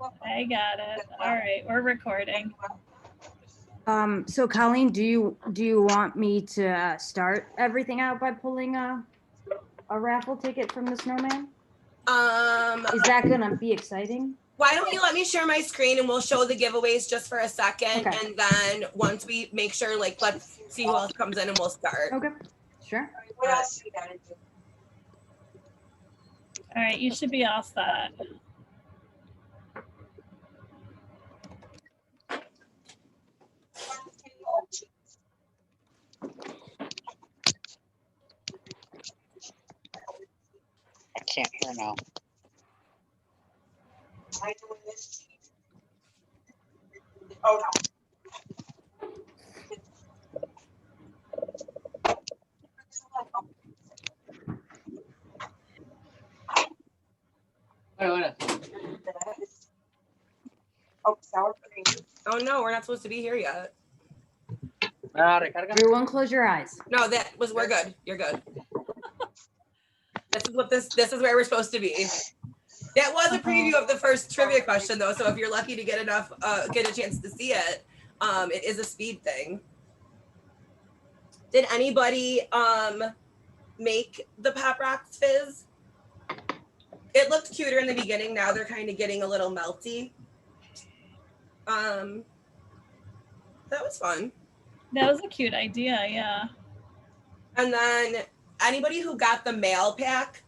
I got it. All right, we're recording. So Colleen, do you want me to start everything out by pulling a raffle ticket from the snowman? Is that gonna be exciting? Why don't you let me share my screen and we'll show the giveaways just for a second, Okay. and then once we make sure, like, let's see who else comes in and we'll start. Okay, sure. What else you gotta do? All right, you should be all set. I can't hear now. Am I doing this? Oh, Bueno. no. Oh, sour cream. Oh no, we're not supposed to be here yet. Recarga. Everyone close your eyes. No, we're good. You're good. This is where we're supposed to be. That was a preview of the first trivia question though, so if you're lucky to get a chance to see it, it is a speed thing. Did anybody make the Pop Rocks fizz? It looked cuter in the beginning. Now they're kind of getting a little melty. That was fun. That was a cute idea, yeah. And then anybody who got the mail pack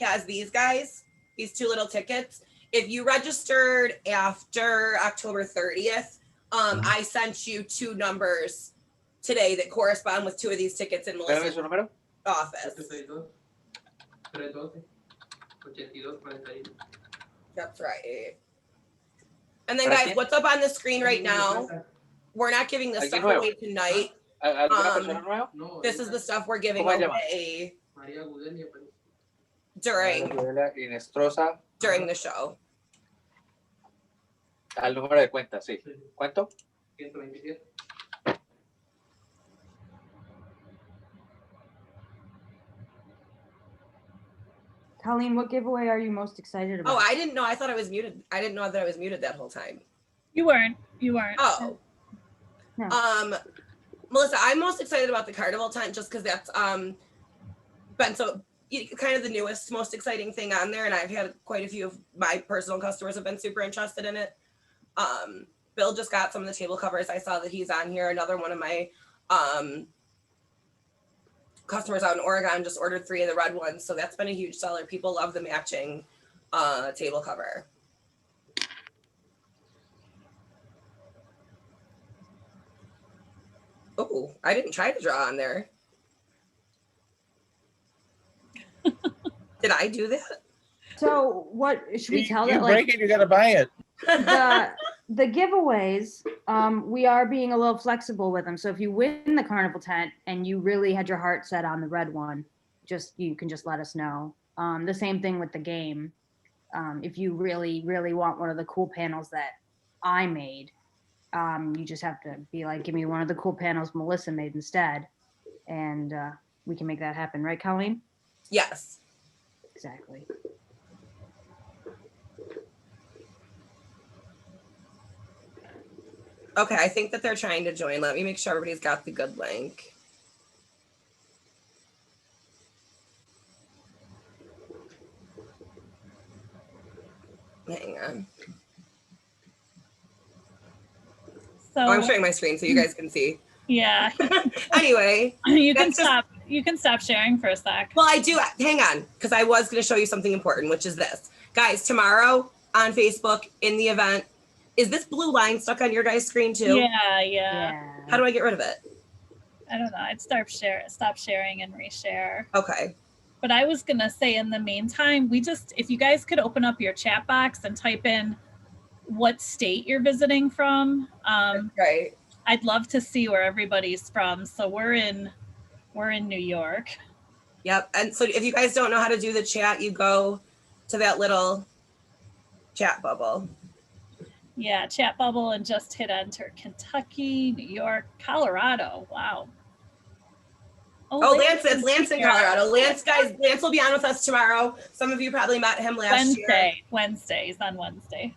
has these guys, these two little tickets. If you registered after October 30th, I sent you two numbers today that correspond with two of these tickets in Melissa's office. That's right. And then guys, what's up on the screen right now? We're not giving this stuff away tonight. This is the stuff we're giving away during the show. Al número de cuenta, sí. ¿Cuánto? 127. Colleen, what giveaway are you most excited about? Oh, I didn't know. I thought I was muted. I didn't know that I was muted that whole time. You weren't. Oh. No. Melissa, I'm most excited about the carnival tent just because that's been so kind of the newest, most exciting thing on there, and I've had quite a few of my personal customers have been super interested in it. Bill just got some of the table covers. I saw that he's on here. Another one of my customers out in Oregon just ordered 3 of the red ones, so that's been a huge seller. People love the matching table cover. Oh, I didn't try to draw on there. Did I do that? So what should we tell you that? break it, you gotta buy it. The giveaways, we are being a little flexible with them. So if you win the carnival tent and you really had your heart set on the red one, you can just let us know. The same thing with the game. If you really, really want one of the cool panels that I made, you just have to be like, give me one of the cool panels Melissa made instead. And we can make that happen. Right, Colleen? Yes. Exactly. Okay, I think that they're trying to join. Let me make sure everybody's got the good link. Hang on. So I'm sharing my screen so you guys can see. yeah. Anyway, You can stop sharing for a sec. well, I do. Hang on, because I was going to show you something important, which is this. Guys, tomorrow on Facebook in the event, is this blue line stuck on your guys' screen too? Yeah. How do I get rid of it? I don't know. I'd stop sharing and reshare. Okay. But I was gonna say in the meantime, if you guys could open up your chat box and type in what state you're visiting from. Right. I'd love to see where everybody's from. So we're in New York. Yep. And so if you guys don't know how to do the chat, you go to that little chat bubble. Yeah, chat bubble and just hit enter. Kentucky, New York, Colorado. Wow. Oh, Lance, it's Lance in Colorado. Lance will be on with us tomorrow. Some of you probably met him last year. Wednesday. He's on Wednesday.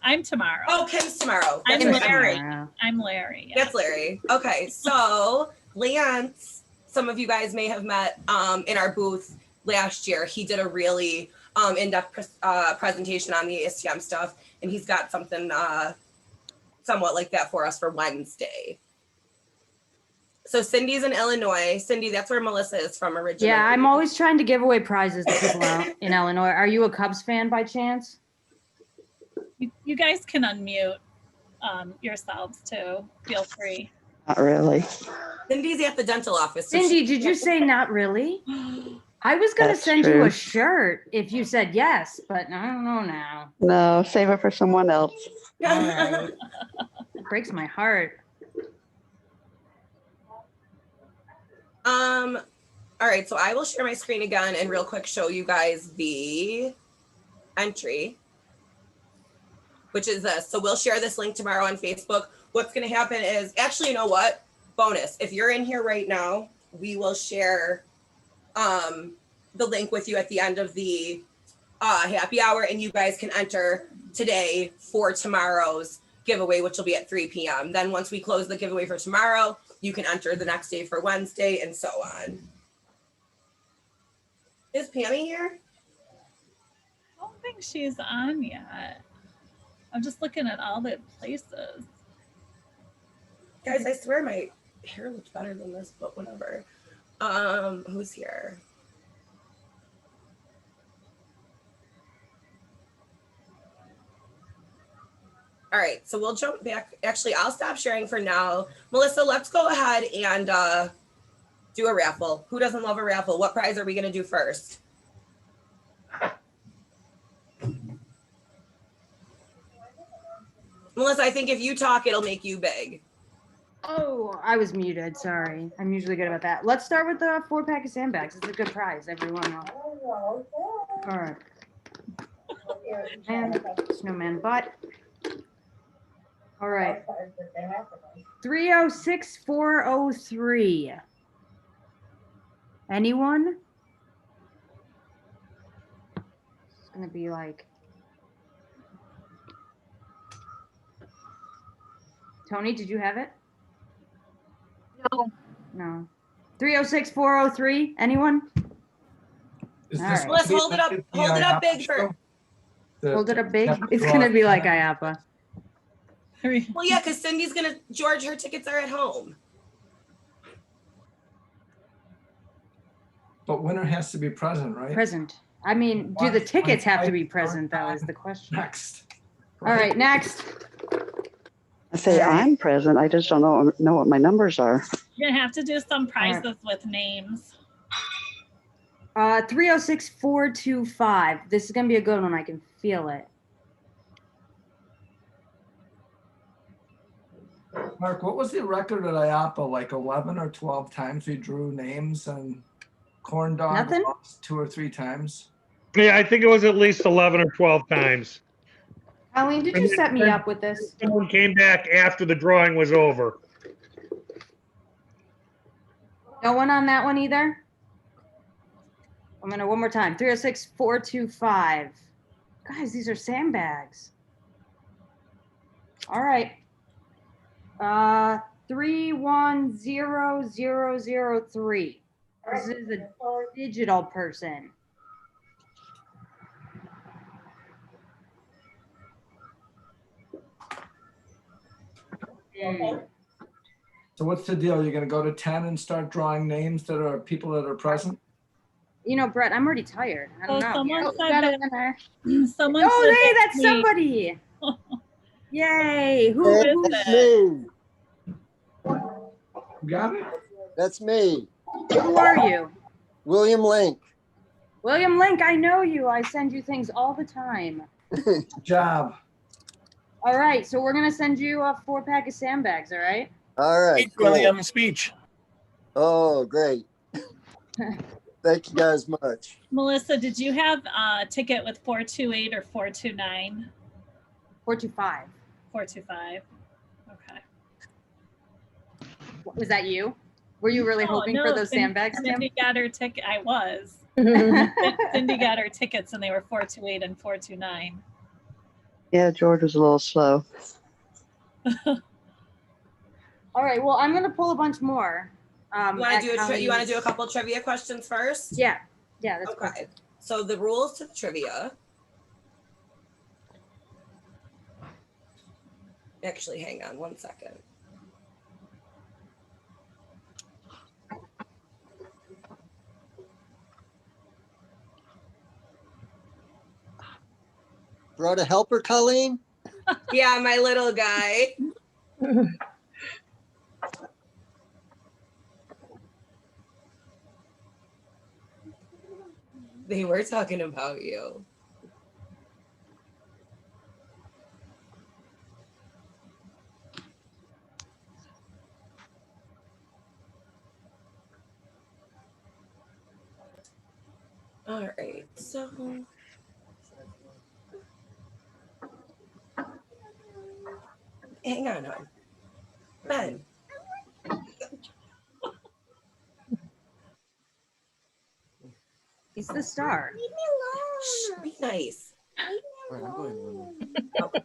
I'm tomorrow. Oh, Kim's tomorrow. I'm That's right. Larry. Tomorrow. I'm Larry. Yeah. That's Larry. Okay, so Lance, some of you guys may have met in our booth last year. He did a really in-depth presentation on the ASTM stuff, and he's got something somewhat like that for us for Wednesday. So Cindy's in Illinois. Cindy, that's where Melissa is from originally. Yeah, I'm always trying to give away prizes to people out in Illinois. Are you a Cubs fan by chance? You guys can unmute yourselves too. Feel free. Not really. Cindy's at the dental office. so Cindy, she- did you say not really? I was going to That's send you true. a shirt if you said yes, but I don't know now. No, save it for someone else. All right. It breaks my heart. All right, so I will share my screen again and real quick show you guys the entry, which is this. So we'll share this link tomorrow on Facebook. What's going to happen is, actually, you know what? Bonus. If you're in here right now, we will share the link with you at the end of the happy hour, and you guys can enter today for tomorrow's giveaway, which will be at 3 p.m. Then once we close the giveaway for tomorrow, you can enter the next day for Wednesday and so on. Is Pammy here? I don't think she's on yet. I'm just looking at all the places. Guys, I swear my hair looks better than this, but whatever. Who's here? All right, so we'll jump back. Actually, I'll stop sharing for now. Melissa, let's go ahead and do a raffle. Who doesn't love a raffle? What prize are we going to do first? Melissa, I think if you talk, it'll make you big. Oh, I was muted. Sorry. I'm usually good about that. Let's start with the 4-pack of sandbags. It's a good prize, everyone. All right. And snowman butt. All right. 306403. Anyone? It's gonna be like Tony, did you have it? No. 306403. Anyone? Is All this right. Let's hold it up. the Hold it up IAPA big for. show? Hold it up big. Have to It's draw gonna be it. like IAPA. Well, yeah, because Cindy's gonna. George, her tickets are at home. But winner has to be present, right? Present. I mean, do the tickets have to be present though is the question. Next. All right, next. I say All right. I'm present. I just don't know what my numbers are. You're gonna have to do some prizes with names. 306425. This is gonna be a good one. I can feel it. Mark, what was the record at IAPA? Like 11 or 12 times we drew names and corn dog Nothing? lost 2 or 3 times. Yeah, I think it was at least 11 or 12 times. Colleen, did you set me up with this? Someone came back after the drawing was over. No one on that one either? I'm gonna one more time. 306425. Guys, these are sandbags. All right. 310003. This is a digital person. So what's the deal? You're going to go to 10 and start drawing names that are people that are present? You know, Brett, I'm already tired. I don't Oh, know. someone Oh, said got a that- winner. Someone Oh, said hey, that that's we- somebody. Yay. Who Who? is who's- it? Me. You got it? That's me. Who are you? William Link. William Link, I know you. I send you things all the time. Good job. All right, so we're gonna send you a 4-pack of sandbags, all right? All right. Cool. William, speech. Oh, great. Thank you guys much. Melissa, did you have a ticket with 428 or 429? 425. 425. Okay. Was that you? Were you really Oh, hoping no, for those sandbags, Tim? Cindy got her ticket. I was. Cindy got her tickets and they were 428 and 429. Yeah, George was a little slow. All right. Well, I'm gonna pull a bunch more. You want to do a couple trivia questions first? Yeah. Yeah. That's Okay. perfect. So the rules to the trivia. Actually, hang on one second. Brought a helper, Colleen? Yeah, my little guy. They were talking about you. All right, so hang on, hon. Ben. He's the star. Shh, be nice. Okay.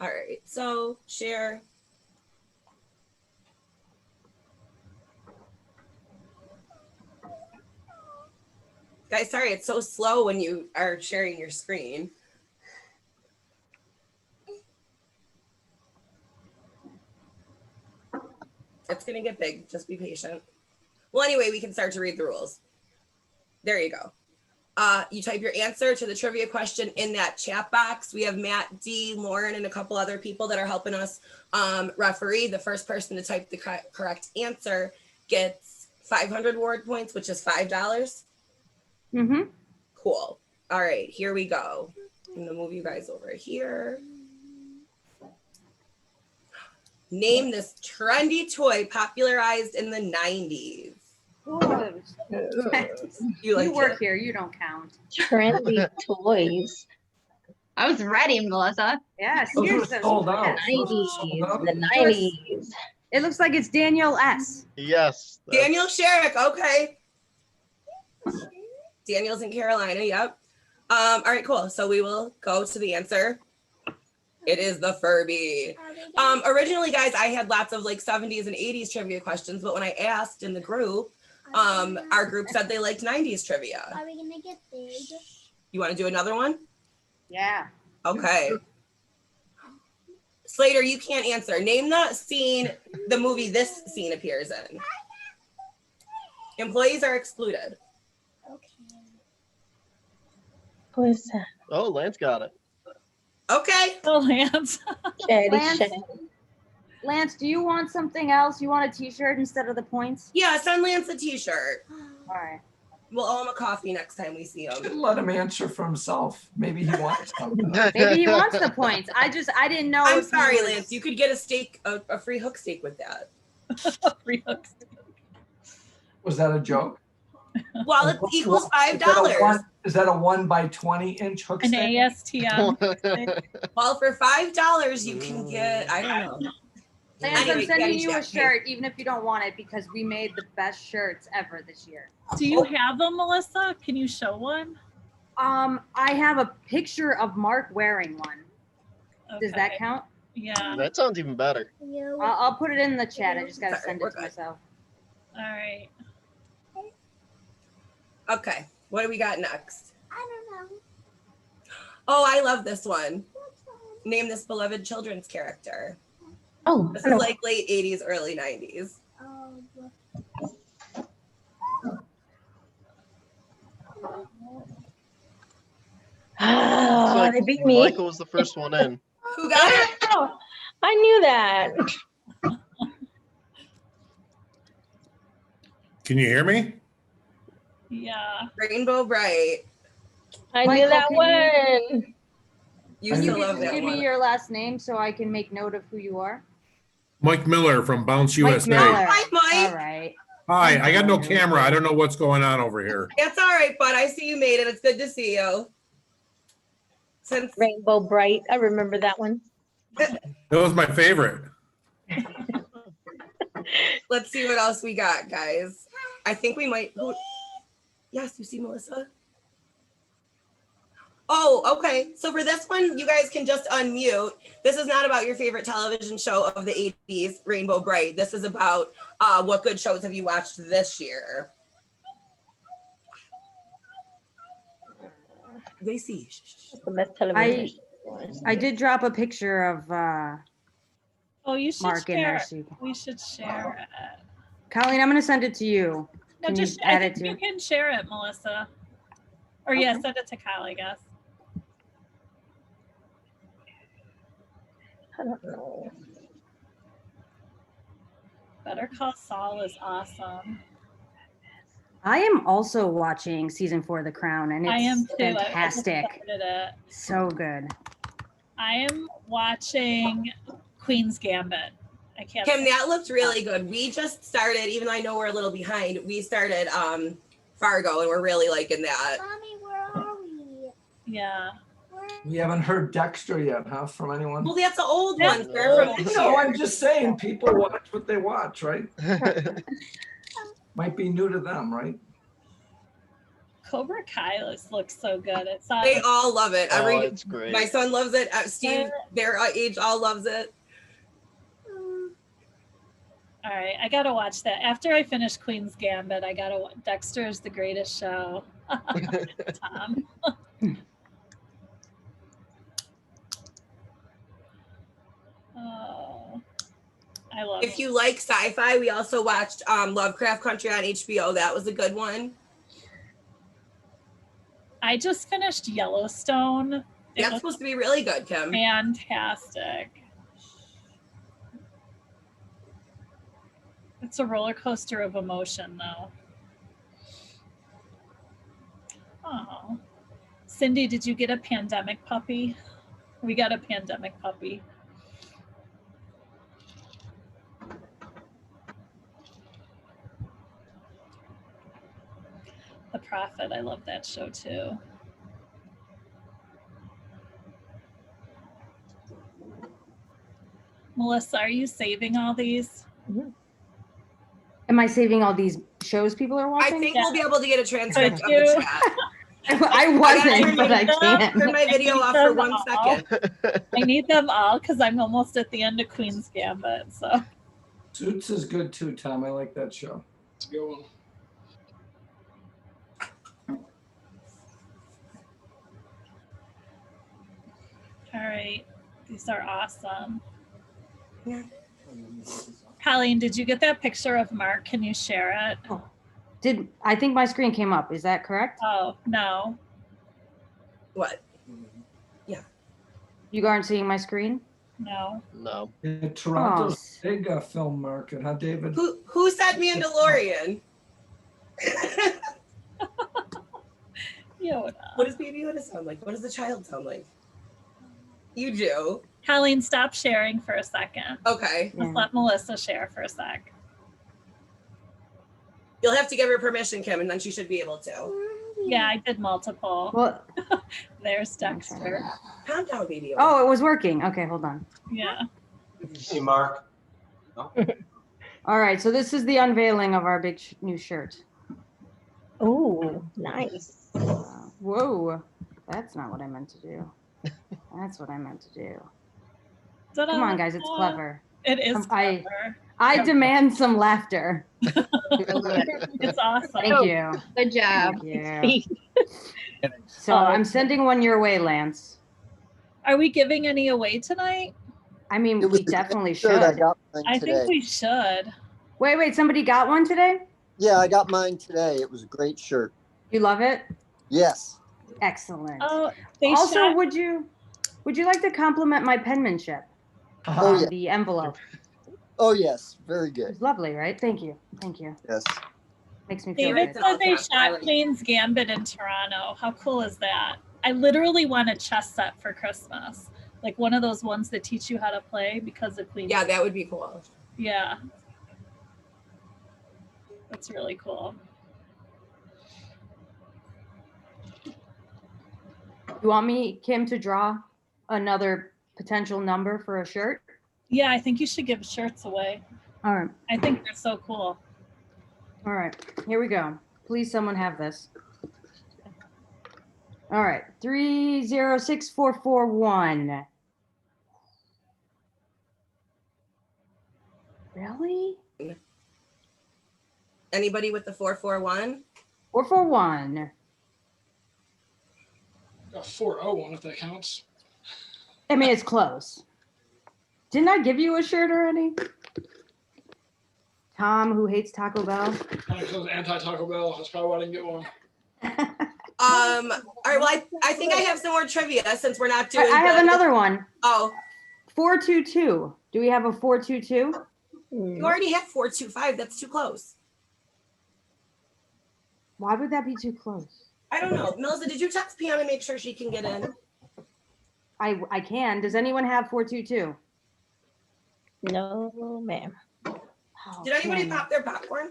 All right, so share. Guys, sorry, it's so slow when you are sharing your screen. It's gonna get big, just be patient. Well, anyway, we can start to read the rules. There you go. You type your answer to the trivia question in that chat box. We have Matt, D, Lauren, and a couple other people that are helping us referee. The first person to type the correct answer gets 500 word points, which is $5. Mm-hmm. Cool. All right, here we go. I'm gonna move you guys over here. Name this trendy toy popularized in the 90s. You like work it? here. You don't count. Trendy toys. I was ready, Melissa. Yes. Those Here's were those. sold out. The Those were sold 90s. out. The 90s. It looks like it's Danielle S. Yes. Daniel Sherrick, okay. Daniel's in Carolina, yep. All right, cool. So we will go to the answer. It is the Furby. Originally, guys, I had lots of like 70s and 80s trivia questions, but when I asked in the group, our group said they liked 90s trivia. Are we gonna get big? You want to do another one? Yeah. Okay. Slater, you can't answer. Name the scene, the movie this scene appears in. Employees are excluded. Okay. Who is that? Oh, Lance got it. Okay. Oh, Lance. Lance, do you want something else? You want a t-shirt instead of the points? Yeah, send Lance a t-shirt. All right. We'll owe him a coffee next time we see him. Let him answer for himself. Maybe he wants something. Maybe he wants the points. I didn't know. I'm if he sorry, was- Lance. You could get a steak, a free hook steak with that. Free hook steak. Was that a joke? Well, it equals $5. Is that a 1 by 20 inch hook An stick? ASTM. Well, for $5, you can get, I don't know. Lance, Anyway, I'm sending Daddy you a Jack, shirt, even if you don't want it, because we made the best shirts ever this year. Do you have them, Melissa? Can you show one? I have a picture of Mark wearing one. Does that Okay. count? Yeah. That sounds even better. I'll put it in the chat. I just gotta Sorry, send we're it to good. myself. All right. Okay, what do we got next? I don't know. Oh, I love this one. Name this beloved children's character. Oh, This is like late 80s, early 90s. oh, Looks like they beat me. Michael was the first one in. Who got it? Oh, I knew that. Can you hear me? Yeah. Rainbow Bright. I Michael, knew that can one. You Can you still love just that give one. me your last name so I can make note of who you are? Mike Miller from Bounce Mike USA. Miller. Hi, Mike. All right. Hi, I got no camera. I don't know what's going on over here. It's all right, bud. I see you made it. It's good to see you. Since Rainbow Bright. I remember that one. That was my favorite. let's see what else we got, guys. I think we might. Yes, you see Melissa? Oh, okay. So for this one, you guys can just unmute. This is not about your favorite television show of the 80s, Rainbow Bright. This is about what good shows have you watched this year? They see. The best television. I did drop a picture of Oh, you should Mark in there. share. So you can... We should share it. Colleen, I'm going to send it to you. No, Can you just I add it think you to? can share it, Melissa. Or yeah, send it to Kyle, I guess. I don't know. Better Call Saul is awesome. I am also watching season 4 of The Crown, and I am it's too. I just fantastic. started it. So good. I am watching Queen's Gambit. I can't. Kim, that looked really good. We just started, even though I know we're a little behind, we started Fargo, and we're really liking that. Mommy, where are we? Yeah. We haven't heard Dexter yet, huh, from anyone? Well, that's an old That's one, sir, from this No, year. I'm just saying, people watch what they watch, right? Might be new to them, right? Cobra Kai looks so good. It's on. They all love it. Oh, it's great. My son loves it. Steve, their age, all loves it. All right, I gotta watch that. After I finish Queen's Gambit, I gotta. Dexter is the greatest show. Tom. Oh, I love If you like sci-fi, we also watched Lovecraft Country on HBO. That was a good one. I just finished Yellowstone. That's supposed to be really good, Kim. Fantastic. It's a roller coaster of emotion, though. Oh, Cindy, did you get a pandemic puppy? We got a pandemic puppy. The Prophet, I love that show too. Melissa, are you saving all these? Am I saving all these shows people are I watching? think we'll be able to get a transcript of Thank you. the chat. I wasn't, but I can't. Turn my video off for 1 second. I need them all because I'm almost at the end of Queen's Gambit. So Suits is good too, Tom. I like that show. It's a good one. all right, these are awesome. Colleen, did you get that picture of Mark? Can you share it? I think my screen came up. Is that correct? Oh, no. What? You aren't seeing my screen? No. No. Yeah, Toronto's big film market, huh, David? Who said Mandalorian? Yoda. What does Baby Yoda sound like? What does the child sound like? You do. Colleen, stop sharing for a second. Okay. Let's let Melissa share for a sec. You'll have to give her permission, Kim, and then she should be able to. Yeah, I did multiple. Well, There's Dexter. Calm down, Baby Yoda. oh, it was working. Okay, hold on. Yeah. Hey, Mark. All right, so this is the unveiling of our big new shirt. Oh, nice. Whoa, that's not what I meant to do. That's what I meant to do. Ta-da. Come on, guys, it's clever. It is I clever. demand some laughter. It's awesome. Thank you. Good job. Thank you. So I'm sending one your way, Lance. Are we giving any away tonight? I mean, we definitely Shirt should. I got mine I today. think we should. Wait, somebody got one today? Yeah, I got mine today. It was a great shirt. You love it? Yes. Excellent. Oh, they Also, shot- would you like to compliment my penmanship Oh, on yeah. the envelope? Oh, yes. Very good. It's lovely, right? Thank you. Thank you. Yes. Makes me feel David good. said they shot Queen's Gambit in Toronto. How cool is that? I literally want a chess set for Christmas. Like one of those ones that teach you how to play because of Queen's. Yeah, that would be cool. Yeah. That's really cool. You want me, Kim, to draw another potential number for a shirt? Yeah, I think you should give shirts away. All right. I think they're so cool. All right. Here we go. Please, someone have this. All right, 306441. Really? Anybody with the 441? 441. A 401 if that counts. I mean, it's close. Didn't I give you a shirt already? Tom, who hates Taco Bell. Because it was anti-Taco Bell. That's probably why I didn't get one. All right, well, I think I have some more trivia since we're not doing. I have another one. Oh. 422. Do we have a 422? You already have 425. That's too close. Why would that be too close? I don't know. Melissa, did you text Pam and make sure she can get in? I can. Does anyone have 422? No, ma'am. Did anybody pop their popcorn?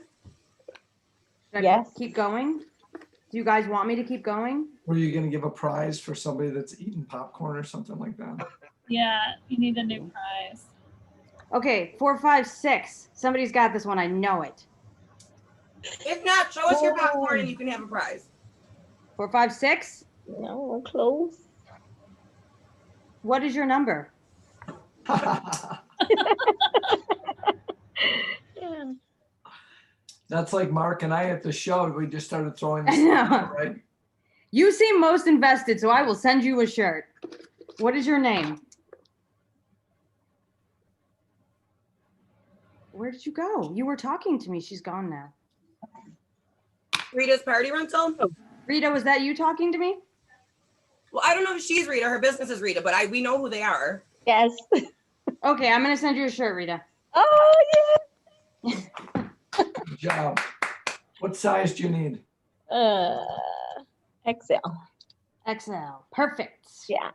Should I Yes. keep going? Do you guys want me to keep going? Were you going to give a prize for somebody that's eating popcorn or something like that? Yeah, you need a new prize. Okay, 456. Somebody's got this one. I know it. If not, show us your popcorn and you can have a prize. 456? No, we're close. What is your number? Yeah. That's like Mark and I at the show. We just started throwing I this know. out, right? You seem most invested, so I will send you a shirt. What is your name? Where did you go? You were talking to me. She's gone now. Rita's Party Rental? Rita, was that you talking to me? Well, I don't know if she's Rita. Her business is Rita, but we know who they are. Yes. Okay, I'm going to send you a shirt, Rita. Oh, yeah. Good job. What size do you need? XL. XL. Perfect. Yeah.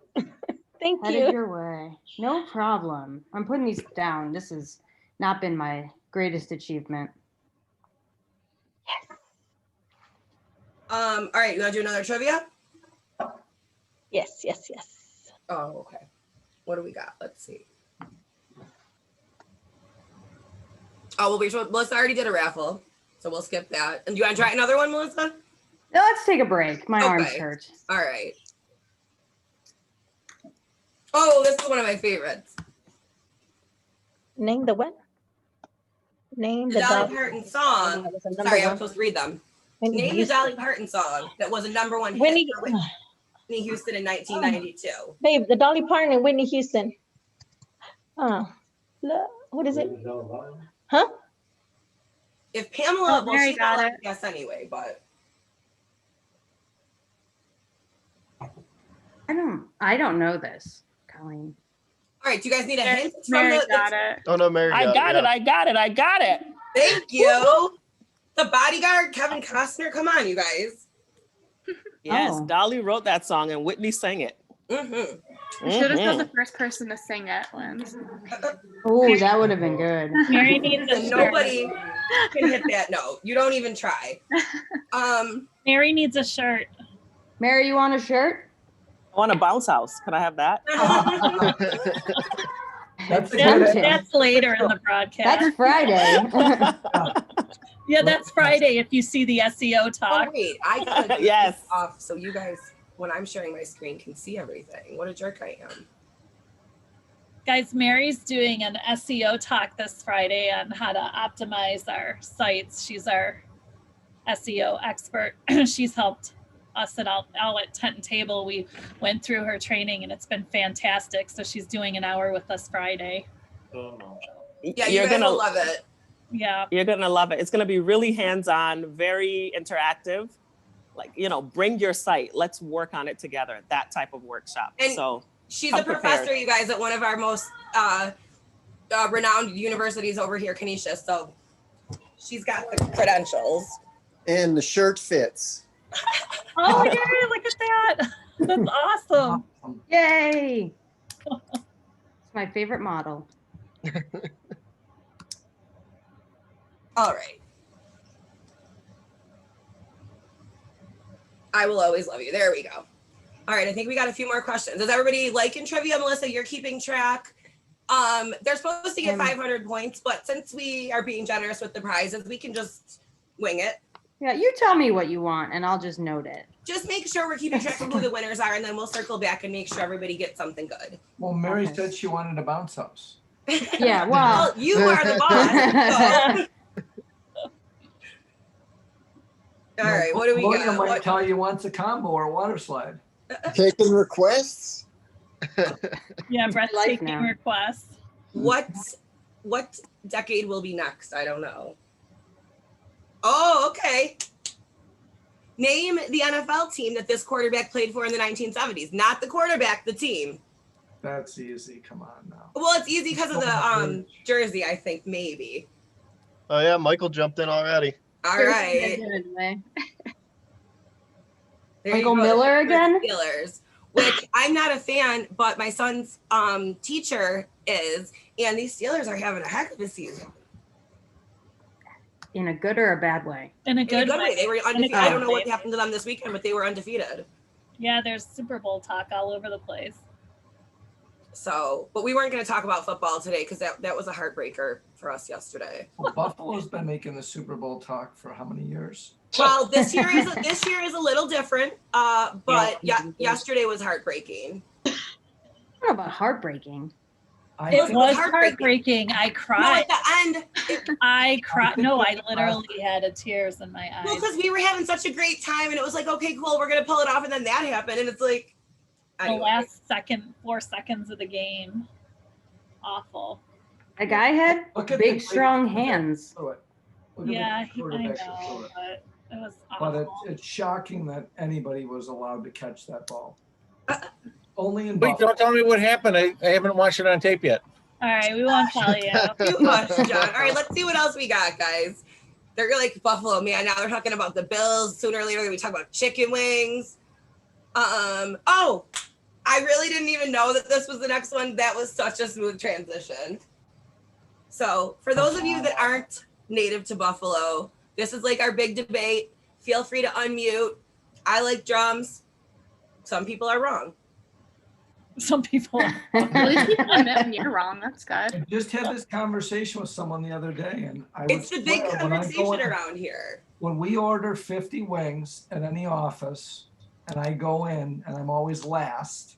Thank Headed you. your way. No problem. I'm putting these down. This has not been my greatest achievement. All right, you want to do another trivia? Yes, yes, yes. Oh, okay. What do we got? Let's see. Oh, well, Melissa already did a raffle, so we'll skip that. And do you want to try another one, Melissa? No, let's take a break. My arms hurt. All right. Oh, this is one of my favorites. Name the what? Name The the Dolly dog. Parton song. That was a number Sorry, I one. was supposed to read them. Whitney Name the Houston. Dolly Parton song that was a #1 hit Whitney- for Whitney Houston in 1992. Babe, the Dolly Parton and Whitney Houston. What is it? Huh? If Pamela, Oh, well, Mary she's not got allowed it. to guess anyway, but I don't know this, Colleen. all right. Do you guys need a hint? It's Mary from got it. Oh no, Mary. I got it. yeah. I got it. I got it. Thank you. The Bodyguard, Kevin Costner. Come on, you guys. Yes, Oh. Dolly wrote that song and Whitney sang it. Mm-hmm. You should have said Mhm. the first person to sing it, Linz. Oh, that would have been good. Mary needs a shirt. Nobody can hit that note. You don't even try. Mary needs a shirt. Mary, you want a shirt? I want a bounce house. Can I have that? That's a That's- good That's later in the broadcast. That's Friday. Yeah, that's Friday if you see the SEO Oh talk. wait, I gotta do Yes. this off so you guys, when I'm sharing my screen, can see everything. What a jerk I am. Guys, Mary's doing an SEO talk this Friday on how to optimize our sites. She's our SEO expert. She's helped us at all at Tent and Table. We went through her training and it's been fantastic. So she's doing an hour with us Friday. Yeah, you guys will love it. Yeah. You're gonna love it. It's gonna be really hands-on, very interactive. Like, bring your site. Let's work on it together. That type of workshop. And so She's come a professor, prepared. you guys, at one of our most renowned universities over here, Canisius. So she's got the credentials. And the shirt fits. Oh, yay, look at that. That's awesome. Yay. It's my favorite model. All right. I will always love you. There we go. All right, I think we got a few more questions. Is everybody liking trivia? Melissa, you're keeping track. They're supposed to get 500 points, but since we are being generous with the prizes, we can just wing it. Yeah, you tell me what you want and I'll just note it. just make sure we're keeping track of who the winners are, and then we'll circle back and make sure everybody gets something good. Well, Mary Okay. said she wanted a bounce house. Yeah, Well, well. you are the boss. All right, what do we Lawyer got? might What, tell you wants a combo or a water slide. Taking requests? Yeah, now. breathtaking requests. what decade will be next? I don't know. Oh, okay. Name the NFL team that this quarterback played for in the 1970s. Not the quarterback, the team. That's easy. Come on now. Well, it's easy because of the jersey, I think, maybe. Oh yeah, Michael jumped in already. All right. There you Michael go. Miller The again? Steelers, which I'm not a fan, but my son's teacher is, and these Steelers are having a heck of a season. In a good or a bad way? In a In a good good way. They were undefeated. I don't know what way. happened to them this weekend, but they were undefeated. Yeah, there's Super Bowl talk all over the place. So, but we weren't going to talk about football today because that was a heartbreaker for us yesterday. Well, Buffalo's been making the Super Bowl talk for how many years? Well, this year is a little different, but yesterday was heartbreaking. I don't know about heartbreaking. It was heartbreaking. I No, cried. at the end, I cried. No, I literally had tears in my eyes. well, because we were having such a great time, and it was like, okay, cool, we're gonna pull it off, and then that happened, and it's like, The last 4 seconds of the game. Awful. A guy had Look at big, the- strong hands. Look at the Yeah, I quarterback that know, threw it. but it was But awful. it's shocking that anybody was allowed to catch that ball. Only in Wait, Buffalo. don't tell me what happened. I haven't watched it on tape yet. All right, we won't tell you. You hush, John. All right, let's see what else we got, guys. They're like Buffalo, man. Now they're talking about the Bills. Sooner or later, they're gonna be talking about chicken wings. Oh, I really didn't even know that this was the next one. That was such a smooth transition. So, for those of you that aren't native to Buffalo, this is like our big debate. Feel free to unmute. I like drums. Some people are wrong. Some people. At least you admit when you're wrong. That's I good. just had this conversation with someone the other day, and I It's would the big swear when I go conversation in- around here. when we order 50 wings at any office and I go in and I'm always last,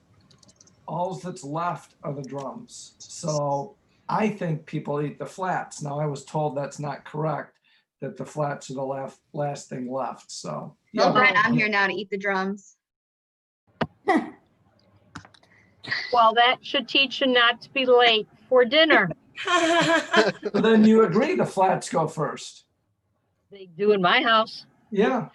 all that's left are the drums. So I think people eat the flats. Now I was told that's not correct, that the flats are the last thing left. So Well, Brett, I'm here now to eat the drums. Well, that should teach you not to be late for dinner. But then you agree the flats go first. They do in my house. Yeah.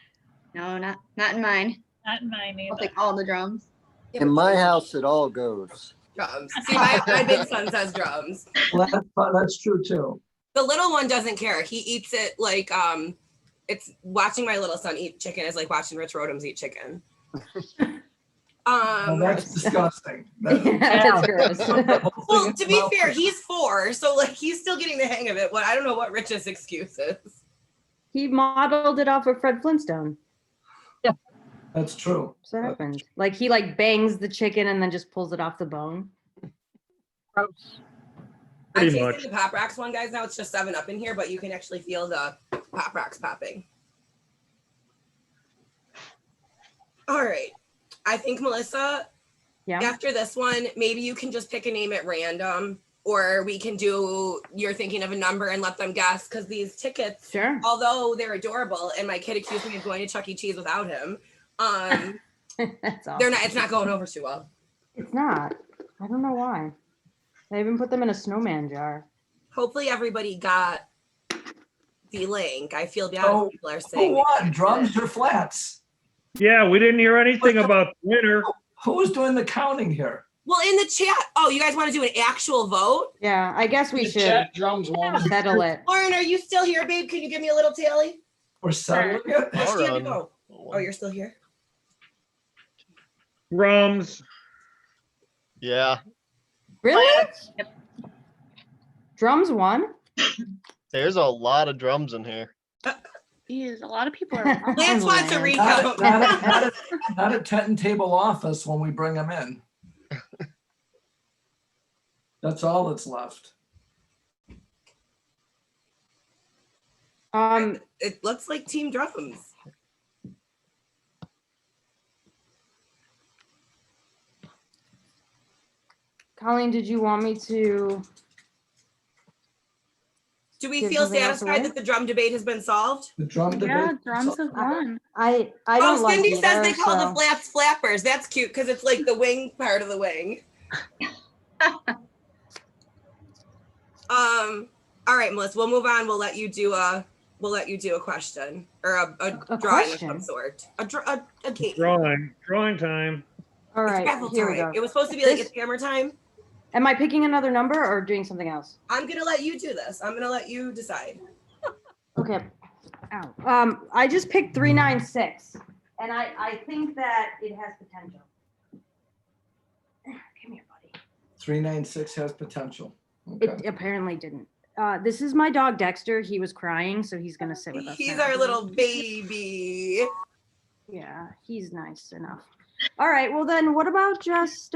No, not in mine. Not in mine I'll either. take all the drums. In my house, it all goes. Drums. See, my big son says drums. Well, that's true too. The little one doesn't care. He eats it like it's watching my little son eat chicken is like watching Rich Rodhams eat chicken. Well, that's disgusting. That's gross. Well, to be fair, he's 4, so like he's still getting the hang of it. But I don't know what Rich's excuse is. He modeled it off of Fred Flintstone. That's true. So that happens. Like he bangs the chicken and then just pulls it off the bone. Gross. I'm Pretty tasting much. the Pop Rocks one, guys. Now it's just 7-Up in here, but you can actually feel the Pop Rocks popping. All right. I think, Melissa, after this one, maybe you can just pick a name at random, or we can do, you're thinking of a number and let them guess, because these tickets, although they're adorable, and my kid accused me of going to Chuck E. Cheese without him, That's awesome. they're not. It's not going over too well. It's not. I don't know why. They even put them in a snowman jar. Hopefully everybody got the link. I feel bad if people are Who saying. won? Drums or flats? Yeah, we didn't hear anything about the winner. Who's doing the counting here? Well, in the chat. Oh, you guys want to do an actual vote? Yeah, I guess we The should chat drums won. settle it. Lauren, are you still here, babe? Can you give me a little tally? We're settling it? Which I'll do you have to run. go? Oh, you're still here? Drums. Yeah. Really? Drums won? There's a lot of drums in here. Jeez, a lot of people are wrong. Lance wants a Not recount. not a tent and table office when we bring them in. That's all that's left. It looks like Team Drums. Colleen, did you want me to? Do we Give feel something else satisfied away? that the drum debate has been solved? The drum debate. Yeah, drums have won. I don't Oh, like Cindy says either, they call the so- flaps flappers. That's cute because it's like the wing part of the wing. All right, Melissa, we'll move on. We'll let you do a question or a drawing question? of some sort. A game. Drawing time. All It's right, raffle here we time. go. It was supposed to be like This- it's hammer time. Am I picking another number or doing something else? I'm gonna let you do this. I'm gonna let you decide. Okay. Ow. I just picked 396, and I think that it has potential. Come here, buddy. 396 has potential. Okay. It apparently didn't. This is my dog Dexter. He was crying, so he's gonna sit with us. He's now. our little baby. Yeah, he's nice enough. All right, well then, what about just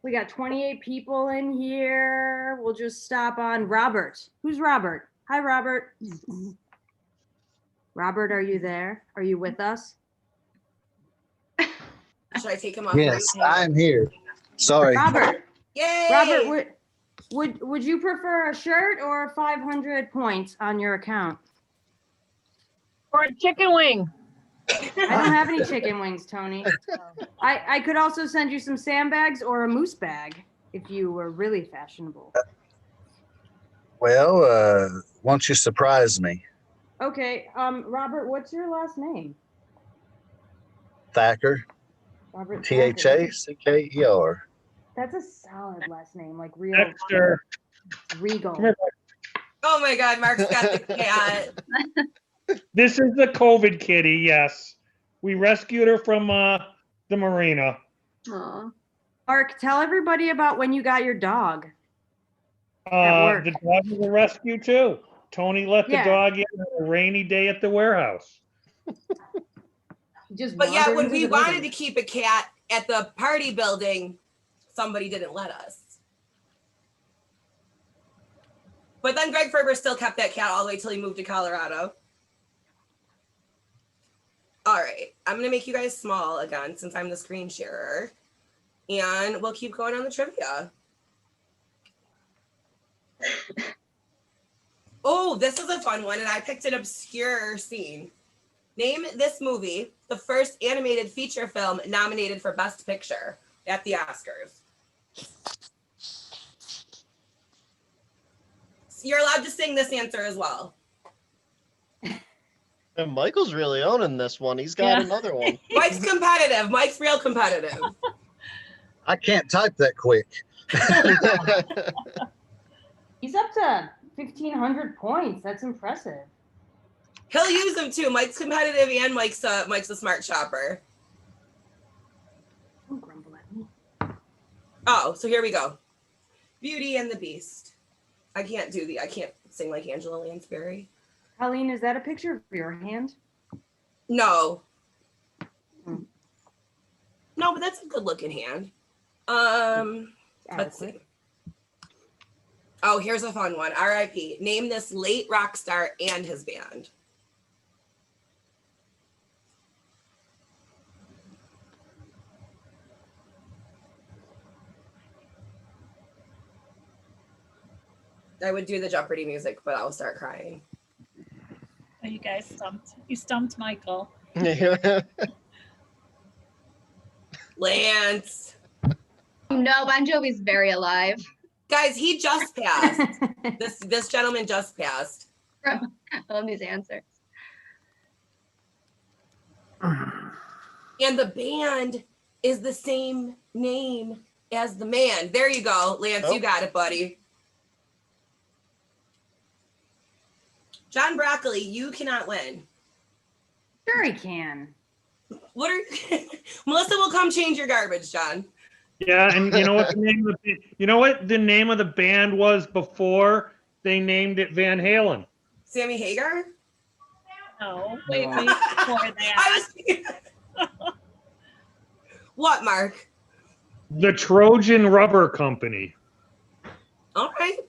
we got 28 people in here. We'll just stop on Robert. Who's Robert? Hi, Robert. Robert, are you there? Are you with us? Should I take him off? Yes, I'm here. Sorry. Robert. Yay! Robert, would you prefer a shirt or 500 points on your account? Or a chicken wing. I don't have any chicken wings, Tony. I could also send you some sandbags or a moose bag if you were really fashionable. Well, why don't you surprise me? Okay, Robert, what's your last name? Thacker. Robert Thacker. That's a solid last name, like real Dexter. regal. Oh my God, Mark's got the cat. This is the COVID kitty, yes. We rescued her from the marina. Aw. Mark, tell everybody about when you got your dog. At work. The dog was a rescue too. Tony let Yeah. the dog in on a rainy day at the warehouse. But yeah, when we wanted to keep a cat at the party building, somebody didn't let us. But then Greg Ferber still kept that cat all the way till he moved to Colorado. All right, I'm gonna make you guys small again since I'm the screen sharer. And we'll keep going on the trivia. Oh, this is a fun one, and I picked an obscure scene. Name this movie, the first animated feature film nominated for Best Picture at the Oscars. You're allowed to sing this answer as well. And Michael's really owning this one. He's got another one. Mike's competitive. Mike's real competitive. I can't type that quick. He's up to 1,500 points. That's impressive. He'll use them too. Mike's competitive and Mike's a smart shopper. Don't grumble at me. Oh, so here we go. Beauty and the Beast. I can't sing like Angela Lansbury. Colleen, is that a picture of your hand? No. No, but that's a good looking hand. Let's see. Oh, here's a fun one. R.I.P. Name this late rock star and his band. I would do the Jeopardy music, but I'll start crying. Oh, you guys stumped. You stumped Michael. Lance. No, Bon Jovi's very alive. Guys, he just passed. This gentleman just passed. All these answers. And the band is the same name as the man. There you go, Lance. You got it, buddy. John Broccoli, you cannot win. Sure he can. What are Melissa will come change your garbage, John. Yeah, and you know what the name of the band was before they named it Van Halen? Sammy Hagar? No, wait before that. What, Mark? The Trojan Rubber Company. All right.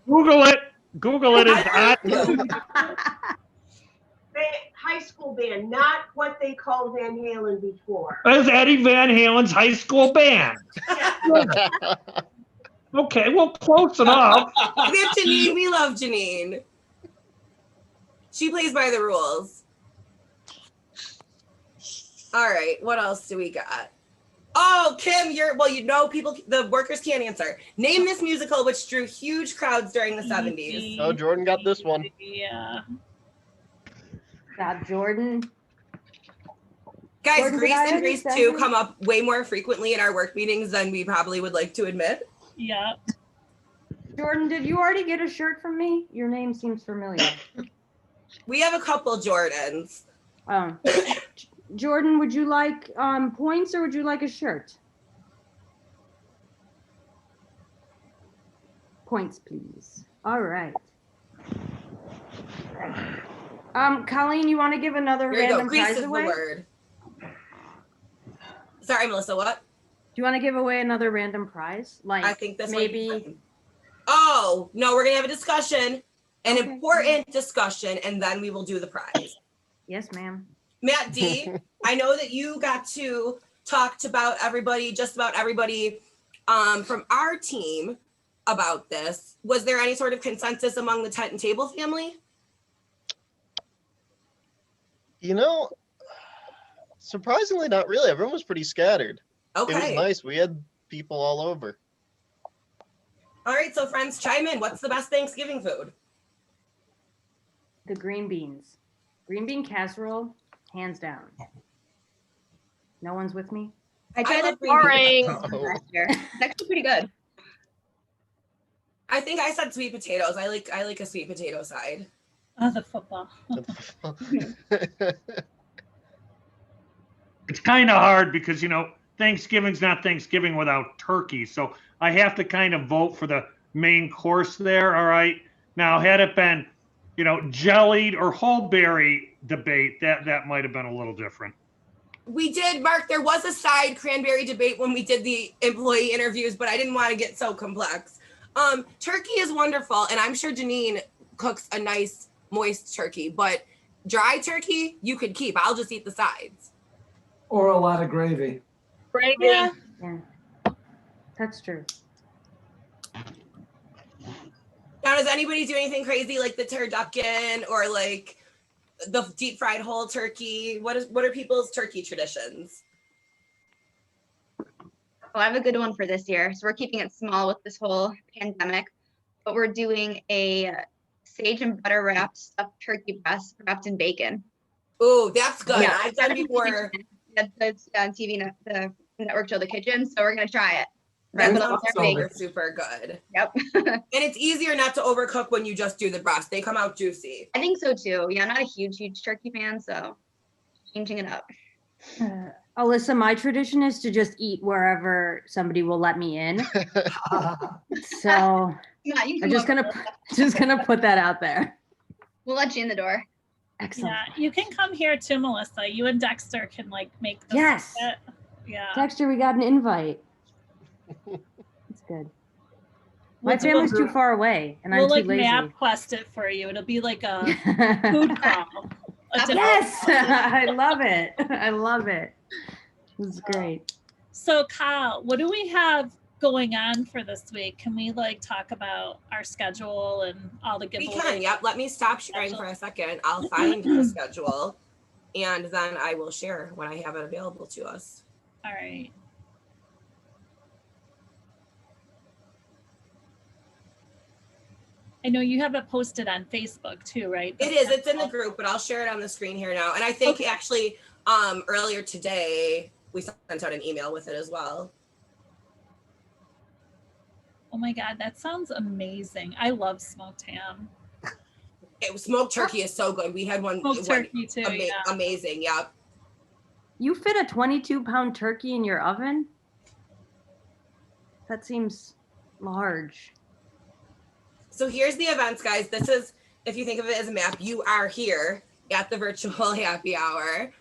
Google it. Google it. It's high school band, not what they called Van Halen before. That's Eddie Van Halen's high school band. Okay, well, close enough. We have Janine. We love Janine. She plays by the rules. All right, what else do we got? Oh, Kim, people, the workers can't answer. Name this musical which drew huge crowds during the 70s. Oh, Jordan got this one. Yeah. God, Jordan. Guys, Jordan, Grease did I and Grease understand 2 you? come up way more frequently in our work meetings than we probably would like to admit. Yeah. Jordan, did you already get a shirt from me? Your name seems familiar. We have a couple Jordans. Jordan, would you like points or would you like a shirt? Points, please. All right. Colleen, you want to give another Here you go. random Grease prize is away? the word. Sorry, Melissa, what? Do you want to give away another random prize? Like I think this maybe. Oh, no, we're going to have a discussion, an important discussion, and then we will do the prize. Yes, ma'am. Matt D, I know that you got to talk to just about everybody from our team about this. Was there any sort of consensus among the tent and table family? You know, surprisingly, not really. Everyone was pretty scattered. Okay. It was nice. We had people all over. All right, so friends, chime in. What's the best Thanksgiving food? The green beans. Green bean casserole, hands down. No one's with me? I tried love that green boring beans. last year. It's actually pretty good. I think I said sweet potatoes. I like a sweet potato side. Oh, the football. It's kind of hard because, Thanksgiving's not Thanksgiving without turkey. So I have to kind of vote for the main course there. All right. Now, had it been, jellied or whole berry debate, that might have been a little different. We did, Mark. There was a side cranberry debate when we did the employee interviews, but I didn't want to get so complex. Turkey is wonderful, and I'm sure Janine cooks a nice moist turkey, but dry turkey you could keep. I'll just eat the sides. Or a lot of gravy. Gravy. Yeah. That's true. Now, does anybody do anything crazy like the turducken or like the deep fried whole turkey? What are people's turkey traditions? Oh, I have a good one for this year. So we're keeping it small with this whole pandemic, but we're doing a sage and butter wrapped stuffed turkey breast wrapped in bacon. Ooh, that's good. Yeah. I've done before. That's on TV, the network show, The Kitchen. So we're gonna try it. That Wrap it up sounds with super good. Yep. And it's easier not to overcook when you just do the breast. They come out juicy. I think so too. Yeah, I'm not a huge turkey fan, so changing it up. Alyssa, my tradition is to just eat wherever somebody will let me in. So Yeah, you can I'm just gonna put that out there. We'll let you in the door. Excellent. Yeah, you can come here too, Melissa. You and Dexter can make this. Yes. Yeah. Dexter, we got an invite. It's good. My We'll do family's a- too far away, and we'll I'm too lazy. map quest it for you. It'll be like a food crawl. Yes, I love it. I love it. This is great. So Kyle, what do we have going on for this week? Can we talk about our schedule and all the giveaways? We can, yep. Let me stop sharing for a second. I'll find the schedule and then I will share when I have it available to us. All right. I know you have it posted on Facebook too, right? It is. It's in the group, but I'll share it on the screen here now. And I think actually earlier today, we sent out an email with it as well. Oh my God, that sounds amazing. I love smoked ham. Smoked turkey is so good. We had one. Smoked turkey too, yeah. Amazing, yep. You fit a 22-pound turkey in your oven? That seems large. So here's the events, guys. This is, if you think of it as a map, you are here at the virtual happy hour.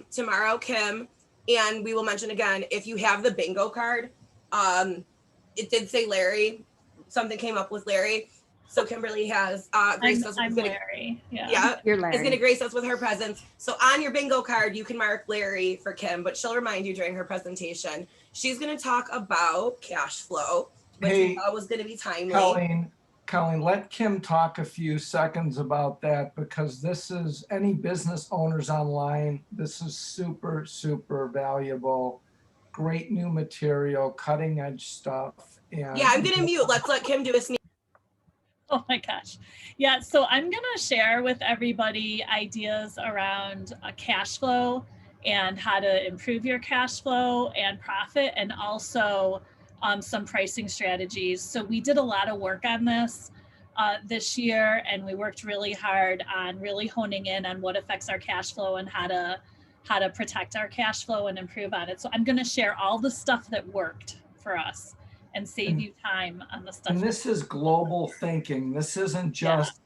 Tomorrow, Kim, and we will mention again, if you have the bingo card, it did say Larry, something came up with Larry. So Kimberly has graced us. I'm is gonna- Larry. Yeah. Yeah, You're is going to Larry. grace us with her presence. So on your bingo card, you can mark Larry for Kim, but she'll remind you during her presentation. She's going to talk about cash flow, which we Hey, thought was going to be timely. Colleen, let Kim talk a few seconds about that because this is any business owners online. This is super, super valuable. Great new material, cutting edge stuff. And Yeah, I'm going to mute. Let's let Kim do a sneak. Oh my gosh. Yeah, so I'm going to share with everybody ideas around cash flow and how to improve your cash flow and profit, and also some pricing strategies. So we did a lot of work on this year, and we worked really hard on really honing in on what affects our cash flow and how to protect our cash flow and improve on it. So I'm going to share all the stuff that worked for us and save you time on the stuff. And this is global thinking. This isn't just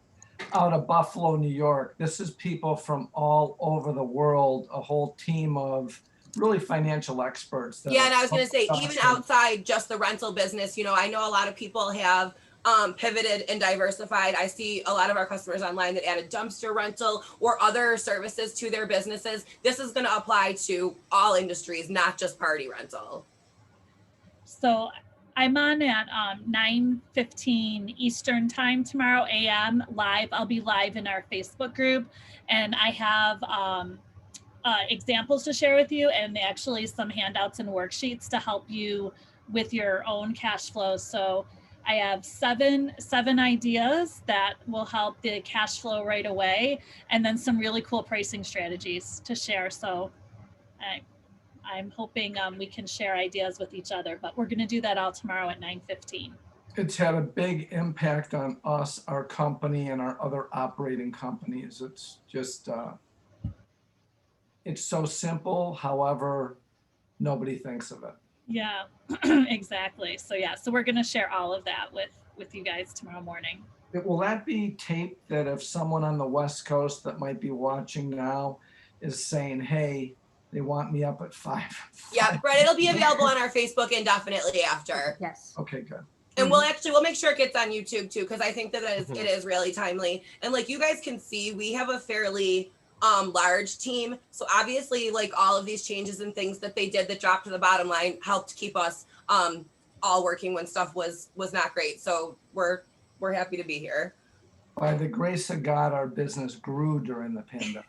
out of Buffalo, New York. This is people from all over the world, a whole team of really financial experts. Yeah, and I was going to say, even outside just the rental business, you know, I know a lot of people have pivoted and diversified. I see a lot of our customers online that added dumpster rental or other services to their businesses. This is going to apply to all industries, not just party rental. So I'm on at 9:15 Eastern time tomorrow a.m. live. I'll be live in our Facebook group, and I have examples to share with you, and actually some handouts and worksheets to help you with your own cash flow. So I have seven ideas that will help the cash flow right away, and then some really cool pricing strategies to share. So I'm hoping we can share ideas with each other, but we're going to do that all tomorrow at 9:15. It's had a big impact on us, our company, and our other operating companies. It's just, it's so simple. However, nobody thinks of it. Yeah, exactly. So yeah, so we're going to share all of that with you guys tomorrow morning. Will that be taped that if someone on the West Coast that might be watching now is saying, hey, they want me up at 5? Yeah, Brett, it'll be available on our Facebook indefinitely after. Yes. Okay, good. And we'll make sure it gets on YouTube too, because I think that it is really timely. And like you guys can see, we have a fairly large team. So obviously, like all of these changes and things that they did that dropped to the bottom line helped keep us all working when stuff was not great. So we're happy to be here. By the grace of God, our business grew during the pandemic.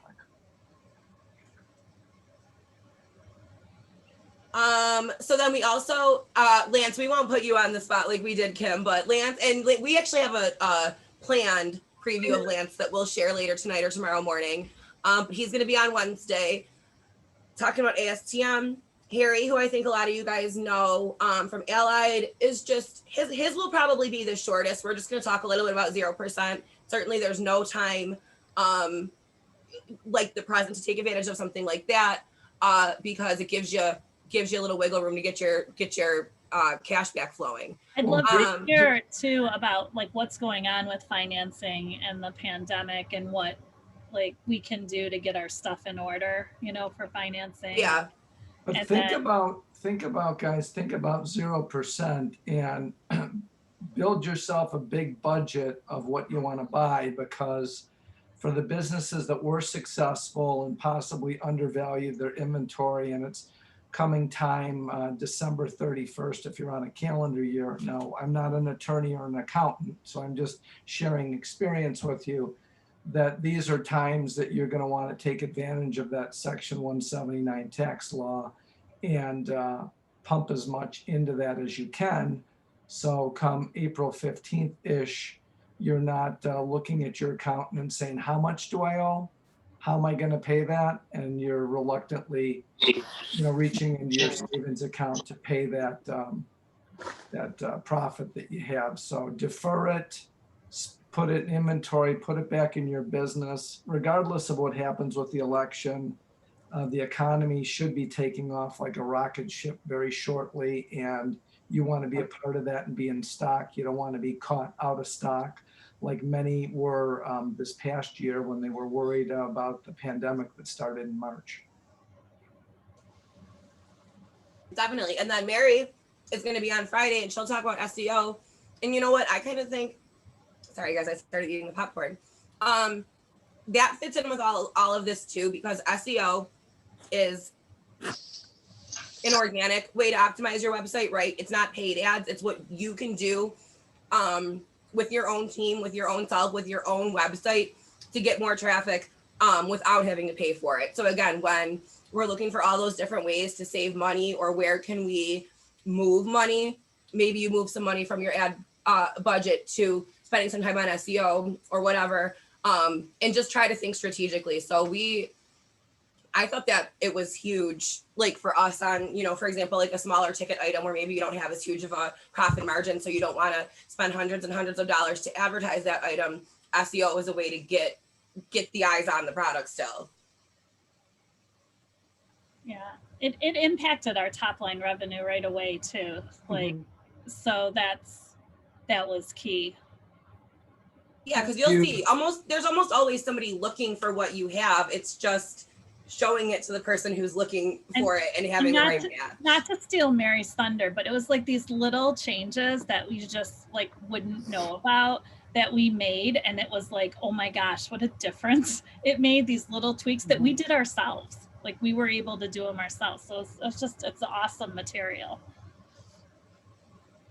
So then we also, Lance, we won't put you on the spot like we did Kim, but Lance, and we actually have a planned preview of Lance that we'll share later tonight or tomorrow morning. He's going to be on Wednesday talking about ASTM. Harry, who I think a lot of you guys know from Allied, is just, his will probably be the shortest. We're just going to talk a little bit about 0%. Certainly there's no time like the present to take advantage of something like that because it gives you a little wiggle room to get your cash back flowing. I'd love to hear too about like what's going on with financing and the pandemic and what like we can do to get our stuff in order, you know, for financing. Yeah. But And think then- about guys, think about 0% and build yourself a big budget of what you want to buy, because for the businesses that were successful and possibly undervalued their inventory, and it's coming time December 31st if you're on a calendar year. Now, I'm not an attorney or an accountant, so I'm just sharing experience with you that these are times that you're going to want to take advantage of that Section 179 tax law and pump as much into that as you can. So come April 15th-ish, you're not looking at your accountant and saying, how much do I owe? How am I going to pay that? And you're reluctantly, reaching into your savings account to pay that profit that you have. So defer it, put it in inventory, put it back in your business. Regardless of what happens with the election, the economy should be taking off like a rocket ship very shortly, and you want to be a part of that and be in stock. You don't want to be caught out of stock like many were this past year when they were worried about the pandemic that started in March. Definitely. And then Mary is going to be on Friday and she'll talk about SEO. And you know what? I kind of think sorry guys, I started eating the popcorn. That fits in with all of this too, because SEO is an organic way to optimize your website, right? It's not paid ads. It's what you can do with your own team, with your own self, with your own website to get more traffic without having to pay for it. So again, when we're looking for all those different ways to save money, or where can we move money, maybe you move some money from your ad budget to spending some time on SEO or whatever, and just try to think strategically. So I thought that it was huge, like for us on, for example, like a smaller ticket item where maybe you don't have as huge of a profit margin, so you don't want to spend hundreds and hundreds of dollars to advertise that item. SEO is a way to get the eyes on the product still. Yeah, it impacted our top line revenue right away too. Like, so that was key. Yeah, because you'll see there's almost always somebody looking for what you have. It's just showing it to the person who's looking for it and having the right match. Not to steal Mary's thunder, but it was like these little changes that we just like wouldn't know about that we made, and it was like, oh my gosh, what a difference it made. These little tweaks that we did ourselves, like we were able to do them ourselves. So it's awesome material.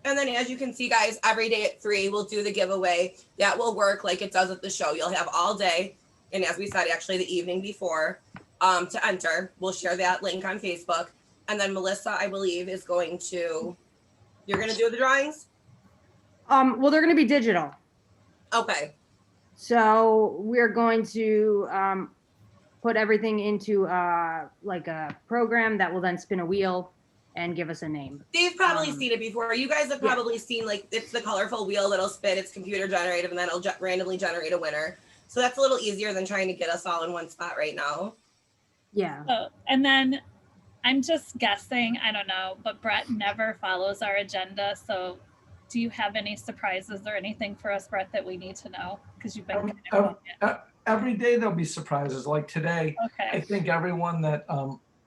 And then as you can see, guys, every day at 3, we'll do the giveaway. That will work like it does at the show. You'll have all day, and as we said, actually the evening before, to enter. We'll share that link on Facebook. And then Melissa, I believe, is going to, you're going to do the drawings? Well, they're going to be digital. Okay. So we're going to put everything into like a program that will then spin a wheel and give us a name. They've probably seen it before. You guys have probably seen, like, it's the colorful wheel that'll spin. It's computer generated, and then it'll randomly generate a winner. So that's a little easier than trying to get us all in one spot right now. Yeah. So, and then I'm just guessing, I don't know, but Brett never follows our agenda. So do you have any surprises or anything for us, Brett, that we need to know? Because you've been every day there'll be surprises. Like today, okay. I think everyone that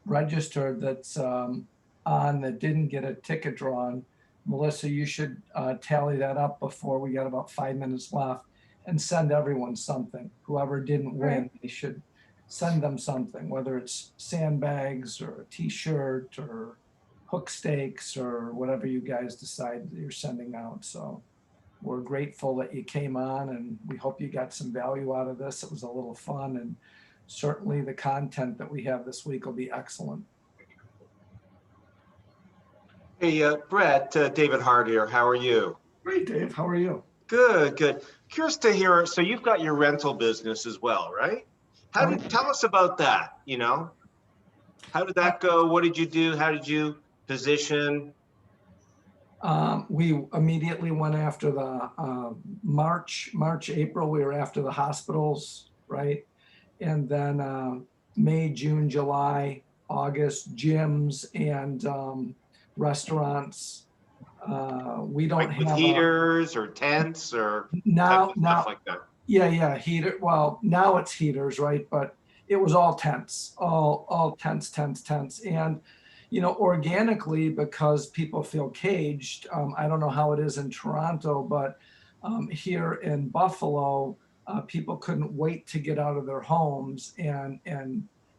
registered that's on that didn't get a ticket drawn, Melissa, you should tally that up before we got about 5 minutes left and send everyone something. Whoever didn't win, they should send them something, whether it's sandbags or a t-shirt or hook stakes or whatever you guys decide that you're sending out. So we're grateful that you came on, and we hope you got some value out of this. It was a little fun, and certainly the content that we have this week will be excellent. Hey, Brett, David Hart here. How are you? Great, Dave. How are you? Good, good. Curious to hear, so you've got your rental business as well, right? Tell us about that, How did that go? What did you do? How did you position? We immediately went after the March, April, we were after the hospitals, right? And then May, June, July, August, gyms and restaurants. We don't like with have heaters or tents or now stuff like that. Yeah, heater. Well, now it's heaters, right? But it was all tents, all tents. And, organically, because people feel caged, I don't know how it is in Toronto, but here in Buffalo, people couldn't wait to get out of their homes and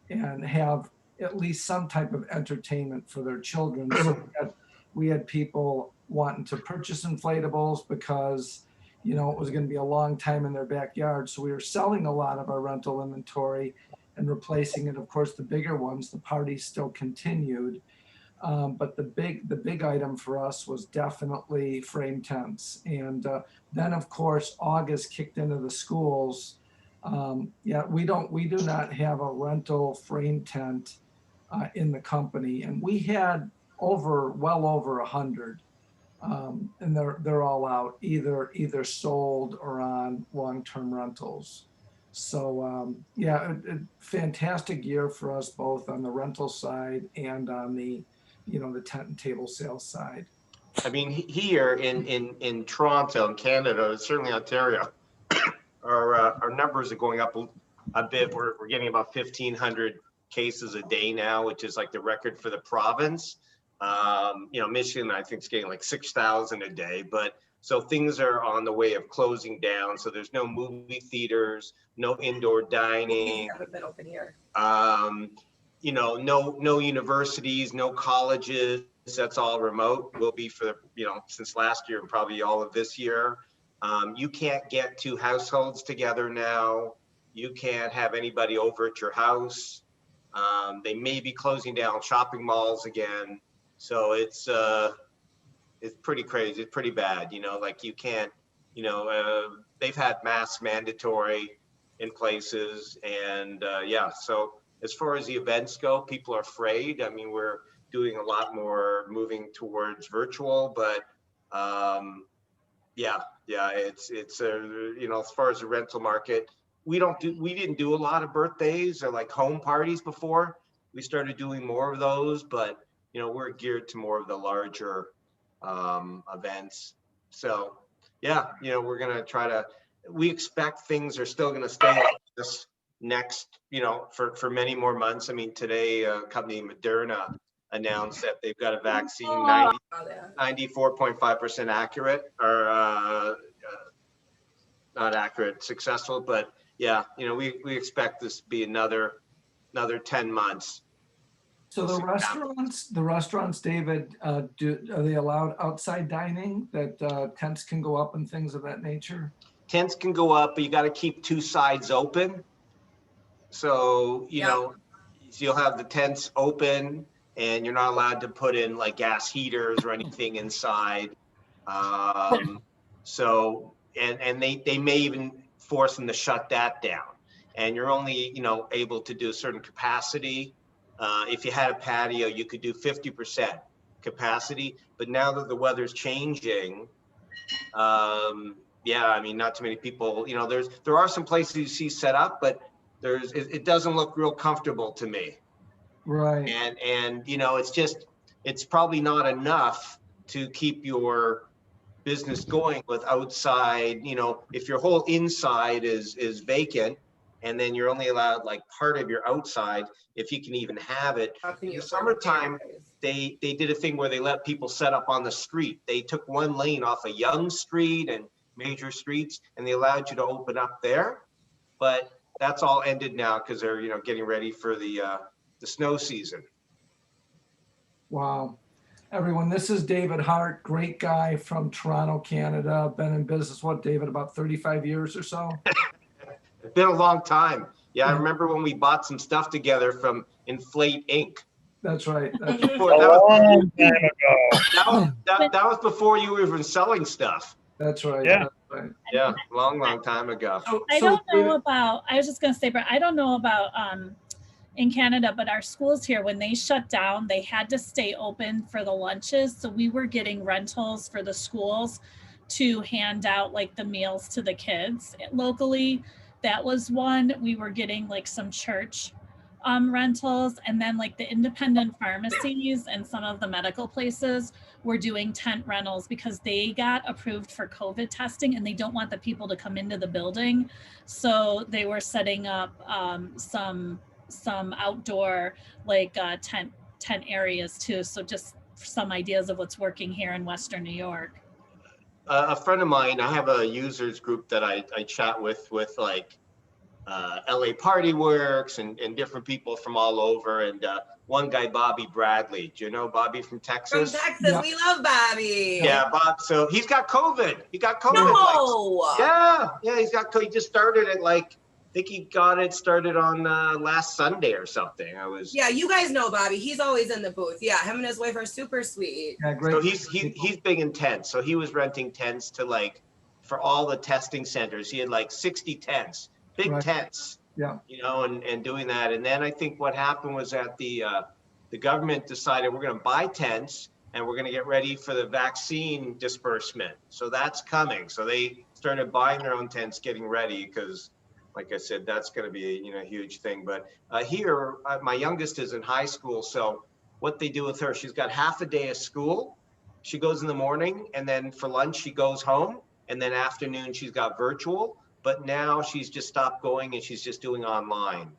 have at least some type of entertainment for their children. So we had people wanting to purchase inflatables because it was going to be a long time in their backyard. So we were selling a lot of our rental inventory and replacing it. Of course, the bigger ones, the parties still continued. But the big item for us was definitely frame tents. And then of course, August kicked into the schools. We do not have a rental frame tent in the company. And we had well over 100. And they're all out, either sold or on long-term rentals. So a fantastic year for us both on the rental side and on the the tent and table sales side. I mean, here in Toronto, in Canada, certainly Ontario, our numbers are going up a bit. We're getting about 1,500 cases a day now, which is like the record for the province. Michigan, I think, is getting like 6,000 a day. But So things are on the way of closing down. So there's no movie theaters, no indoor dining. Haven't been open here. You know, no universities, no colleges. That's all remote. Will be for, you know, since last year and probably all of this year. You can't get two households together now. You can't have anybody over at your house. They may be closing down shopping malls again. So it's pretty crazy. It's pretty bad. You know, like you can't, you know, they've had masks mandatory in places, and yeah. So as far as the events go, people are afraid. I mean, we're doing a lot more moving towards virtual, but yeah, it's you know, as far as the rental market, we didn't do a lot of birthdays or like home parties before. We started doing more of those, but you know, we're geared to more of the larger events. So yeah, you know, we're gonna try to. We expect things are still gonna stay like this next, you know, for many more months. I mean, today, company Moderna announced that they've got a vaccine 94.5% accurate, or not accurate, successful. But yeah, you know, we expect this to be another 10 months. So the restaurants, David, are they allowed outside dining, that tents can go up and things of that nature? Tents can go up, but you got to keep two sides open. So, you know, so you'll have the tents open, and you're not allowed to put in like gas heaters or anything inside. So, and they may even force them to shut that down. And you're only, you know, able to do a certain capacity. If you had a patio, you could do 50% capacity. But now that the weather's changing, yeah, I mean, not too many people, you know, there are some places you see set up, but it doesn't look real comfortable to me. Right. And you know, it's probably not enough to keep your business going with outside. You know, if your whole inside is vacant, and then you're only allowed like part of your outside, if you can even have it. In the summertime, they did a thing where they let people set up on the street. They took one lane off of Young Street and major streets, and they allowed you to open up there. But that's all ended now because they're, you know, getting ready for the snow season. Wow. Everyone, this is David Hart, great guy from Toronto, Canada. Been in business, what, David, about 35 years or so? It's been a long time. Yeah, I remember when we bought some stuff together from Inflate Inc. That's right. That was before you were even selling stuff. That's right. Yeah. That's right. Yeah, long time ago. I don't know about, I was just going to say, but I don't know about in Canada, but our schools here, when they shut down, they had to stay open for the lunches. So we were getting rentals for the schools to hand out like the meals to the kids locally. That was one. We were getting like some church rentals, and then like the independent pharmacies and some of the medical places were doing tent rentals because they got approved for COVID testing and they don't want the people to come into the building. So they were setting up some outdoor like tent areas too. So just some ideas of what's working here in Western New York. A friend of mine, I have a users group that I chat with like LA Party Works and different people from all over. And one guy, Bobby Bradley. Do you know Bobby from Texas? From Texas, we love Bobby. Yeah, Bob. So he's got COVID. He got COVID. No. Yeah, he's got. He just started it like, I think he got it started on last Sunday or something. Yeah, you guys know Bobby. He's always in the booth. Yeah, him and his wife are super sweet. Yeah, great. So he's big in tents. So he was renting tents to like, for all the testing centers. He had like 60 tents, big tents. Yeah. You know, and doing that. And then I think what happened was that the government decided we're going to buy tents and we're going to get ready for the vaccine disbursement. So that's coming. So they started buying their own tents, getting ready, because like I said, that's going to be, you know, a huge thing. But here, my youngest is in high school. So what they do with her, she's got half a day of school. She goes in the morning, and then for lunch, she goes home. And then afternoon, she's got virtual. But now she's just stopped going and she's just doing online.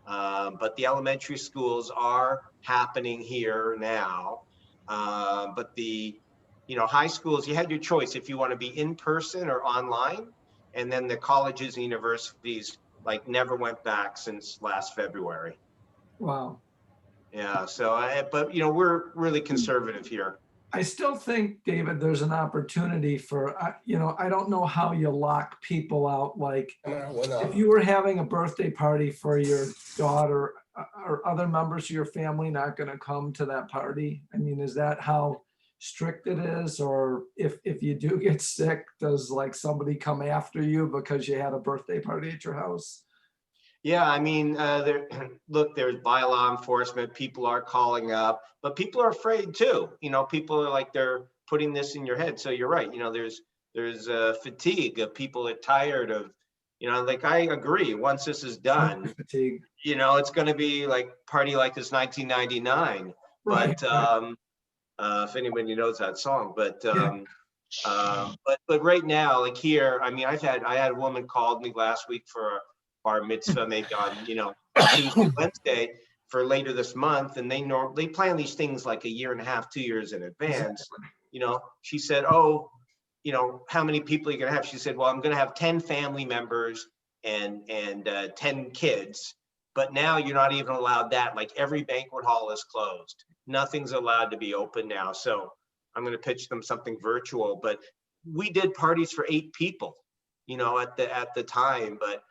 But the elementary schools are happening here now. But the high schools, you had your choice if you want to be in person or online. And then the colleges and universities like never went back since last February. Wow. Yeah. So, but we're really conservative here. I still think, David, there's an opportunity for, I don't know how you lock people out. Like if you were having a birthday party for your daughter, are other members of your family not going to come to that party? I mean, is that how strict it is? Or if you do get sick, does like somebody come after you because you had a birthday party at your house? Yeah, I mean, look, there's bylaw enforcement. People are calling up, but people are afraid too. People are like, they're putting this in your head. So you're right. There's fatigue of people are tired of, like I agree. Once this is done, fatigue. It's going to be like party like this 1999. Right, But if anybody knows that song, but right now, like here, I mean, I had a woman called me last week for a bar mitzvah, maybe on Tuesday, Wednesday for later this month, and they plan these things like a year and a half, 2 years in advance. She said, "Oh, how many people are you gonna have?" She said, "Well, I'm gonna have 10 family members and 10 kids, but now you're not even allowed that. Like every banquet hall is closed. Nothing's allowed to be open now. So I'm gonna pitch them something virtual." But we did parties for 8 people, at the time, but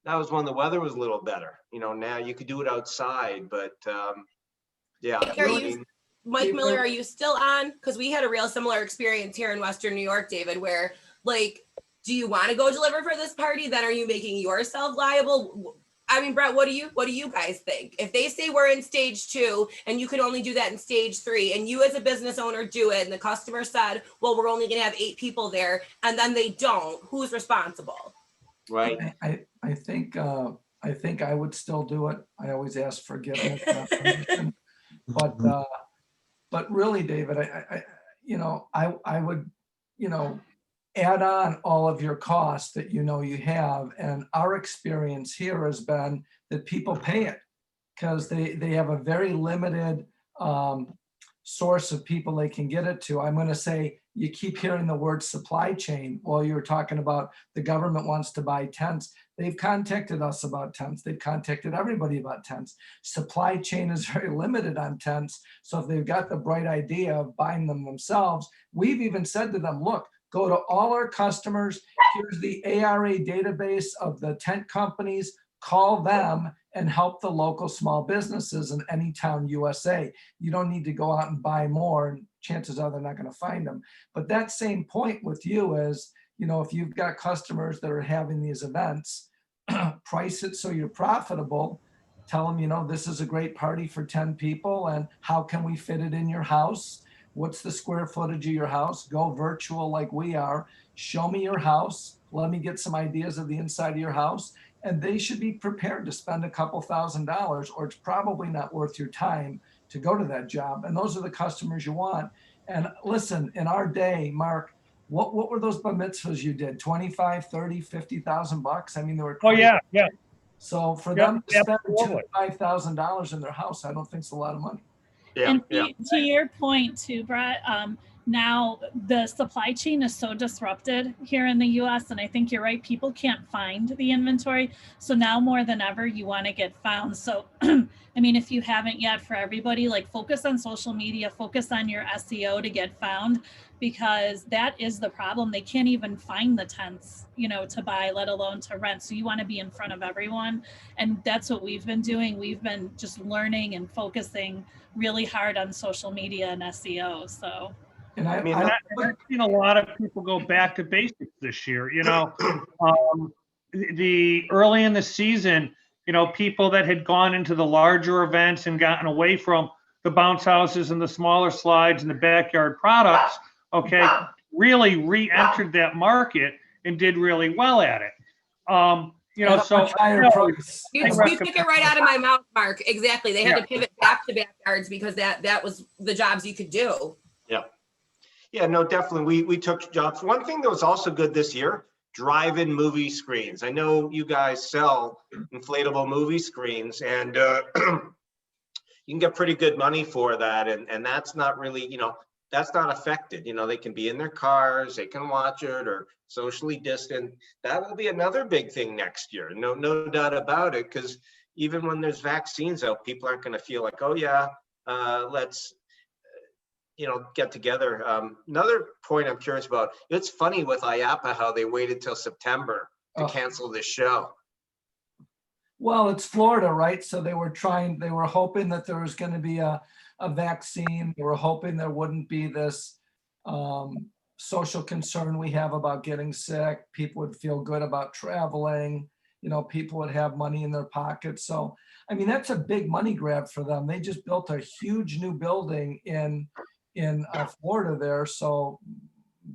that was when the weather was a little better. Now you could do it outside, but yeah. Mike Miller, are you still on? Because we had a real similar experience here in Western New York, David, where like, do you want to go deliver for this party? Then are you making yourself liable? I mean, Brett, what do you guys think? If they say we're in stage 2 and you can only do that in stage 3, and you as a business owner do it, and the customer said, well, we're only going to have 8 people there, and then they don't, who's responsible? Right. I think I would still do it. I always ask forgiveness, not permission. But really, David, I would, add on all of your costs that you have. And our experience here has been that people pay it because they have a very limited source of people they can get it to. I'm going to say, you keep hearing the word supply chain. While you're talking about the government wants to buy tents. They've contacted us about tents. They've contacted everybody about tents. Supply chain is very limited on tents. So if they've got the bright idea of buying them themselves, we've even said to them, look, go to all our customers. Here's the ARA database of the tent companies. Call them and help the local small businesses in any town USA. You don't need to go out and buy more, and chances are they're not going to find them. But that same point with you is, if you've got customers that are having these events, price it so you're profitable. Tell them, this is a great party for 10 people, and how can we fit it in your house? What's the square footage of your house? Go virtual like we are. Show me your house. Let me get some ideas of the inside of your house. And they should be prepared to spend a couple $1,000s, or it's probably not worth your time to go to that job. And those are the customers you want. And listen, in our day, Mark, what were those bar mitzvahs you did? 25, 30, 50,000 bucks? I mean, they were crazy. Oh yeah. So for them to spend $5,000 in their house, I don't think it's a lot of money. Yeah. And to your point too, Brett, now the supply chain is so disrupted here in the US, and I think you're right, people can't find the inventory. So now more than ever, you want to get found. So, I mean, if you haven't yet, for everybody, like focus on social media, focus on your SEO to get found, because that is the problem. They can't even find the tents, to buy, let alone to rent. So you want to be in front of everyone. And that's what we've been doing. We've been just learning and focusing really hard on social media and SEO. So. And I've seen a lot of people go back to basics this year. The early in the season, people that had gone into the larger events and gotten away from the bounce houses and the smaller slides and the backyard products, really re-entered that market and did really well at it. You took it right out of my mouth, Mark. Exactly. They had to pivot back to backyards because that was the jobs you could do. Yeah, no, definitely. We took jobs. One thing that was also good this year, drive-in movie screens. I know you guys sell inflatable movie screens, and you can get pretty good money for that. And that's not really, that's not affected. They can be in their cars, they can watch it or socially distant. That will be another big thing next year. No doubt about it. Because even when there's vaccines out, people aren't going to feel like, oh yeah, let's get together. Another point I'm curious about, it's funny with IAPA how they waited till September to cancel this show. Well, it's Florida, right? So they were hoping that there was going to be a vaccine. They were hoping there wouldn't be this social concern we have about getting sick. People would feel good about traveling. People would have money in their pockets. So, I mean, that's a big money grab for them. They just built a huge new building in Florida there. So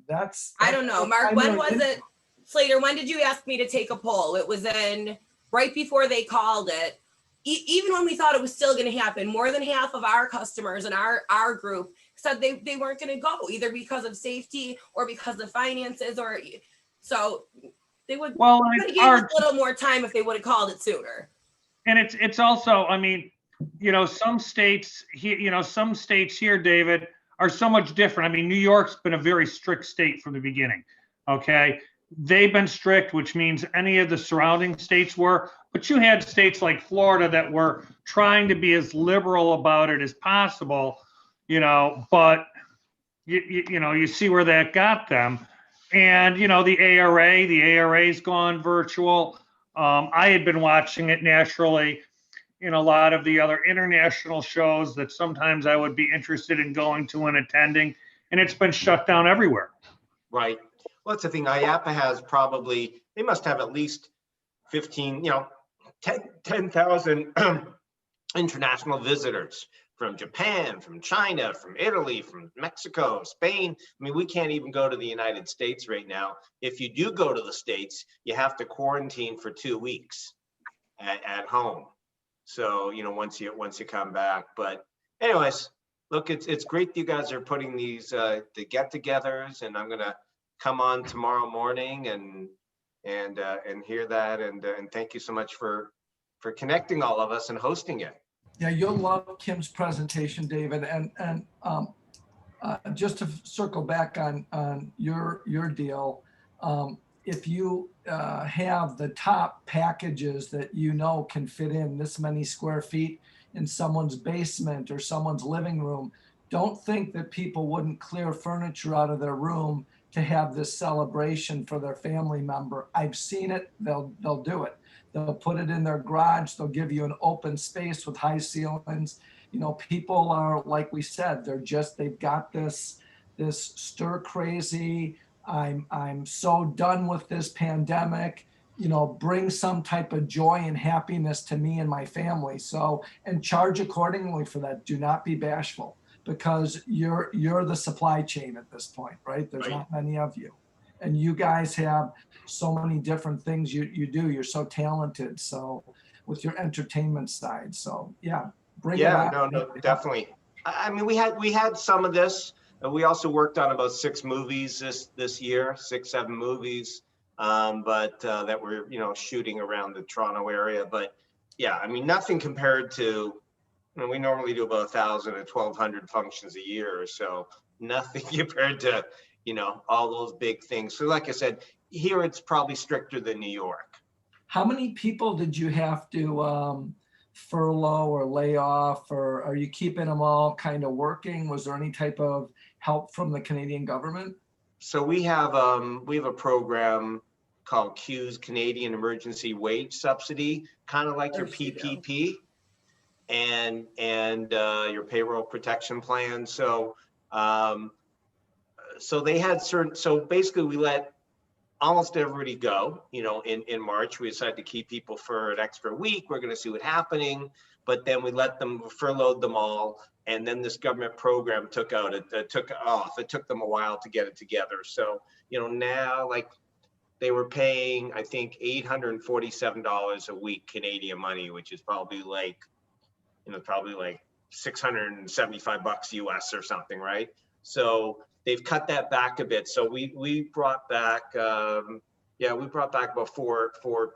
that's I don't know, Mark, when was it? Slater, when did you ask me to take a poll? It was in right before they called it. Even when we thought it was still going to happen, more than half of our customers in our group said they weren't going to go, either because of safety or because of finances, or so they would give us a little more time if they would have called it sooner. And it's also, I mean, some states here, David, are so much different. I mean, New York's been a very strict state from the beginning. Okay. They've been strict, which means any of the surrounding states were, but you had states like Florida that were trying to be as liberal about it as possible, but you see where that got them. And, the ARA's gone virtual. I had been watching it naturally in a lot of the other international shows that sometimes I would be interested in going to and attending, and it's been shut down everywhere. Right. Well, that's the thing. IAPA has they must have at least 10,000 international visitors from Japan, from China, from Italy, from Mexico, Spain. I mean, we can't even go to the United States right now. If you do go to the States, you have to quarantine for 2 weeks at home. So, once you come back. But anyways, look, it's great that you guys are putting these the get-togethers, and I'm gonna come on tomorrow morning and hear that, and thank you so much for connecting all of us and hosting it. Yeah, you'll love Kim's presentation, David. And just to circle back on your deal, if you have the top packages that can fit in this many square feet in someone's basement or someone's living room, don't think that people wouldn't clear furniture out of their room to have this celebration for their family member. I've seen it. They'll do it. They'll put it in their garage. They'll give you an open space with high ceilings. People are, like we said, they've got this stir crazy. I'm so done with this pandemic. Bring some type of joy and happiness to me and my family. So, and charge accordingly for that. Do not be bashful, because you're the supply chain at this point, right? There's not many of you. And you guys have so many different things you do. You're so talented. So with your entertainment side. So yeah, bring it up. No, definitely. I mean, we had some of this. We also worked on about 6 movies this year, 6-7 movies, but that were shooting around the Toronto area. But yeah, I mean, nothing compared to. We normally do about 1,000 to 1,200 functions a year or so. Nothing compared to all those big things. So like I said, here it's probably stricter than New York. How many people did you have to furlough or lay off, or are you keeping them all kind of working? Was there any type of help from the Canadian government? So we have a program called CEWS, Canadian Emergency Wage Subsidy, kind of like your PPP and your payroll protection plan. So so they had so basically we let almost everybody go, in March. We decided to keep people for an extra week. We're going to see what's happening, but then we furloughed them all. And then this government program took off. It took them a while to get it together. So, now like they were paying, I think, $847 a week Canadian money, which is probably like, $675 US or something, right? So they've cut that back a bit. So we brought back, about four or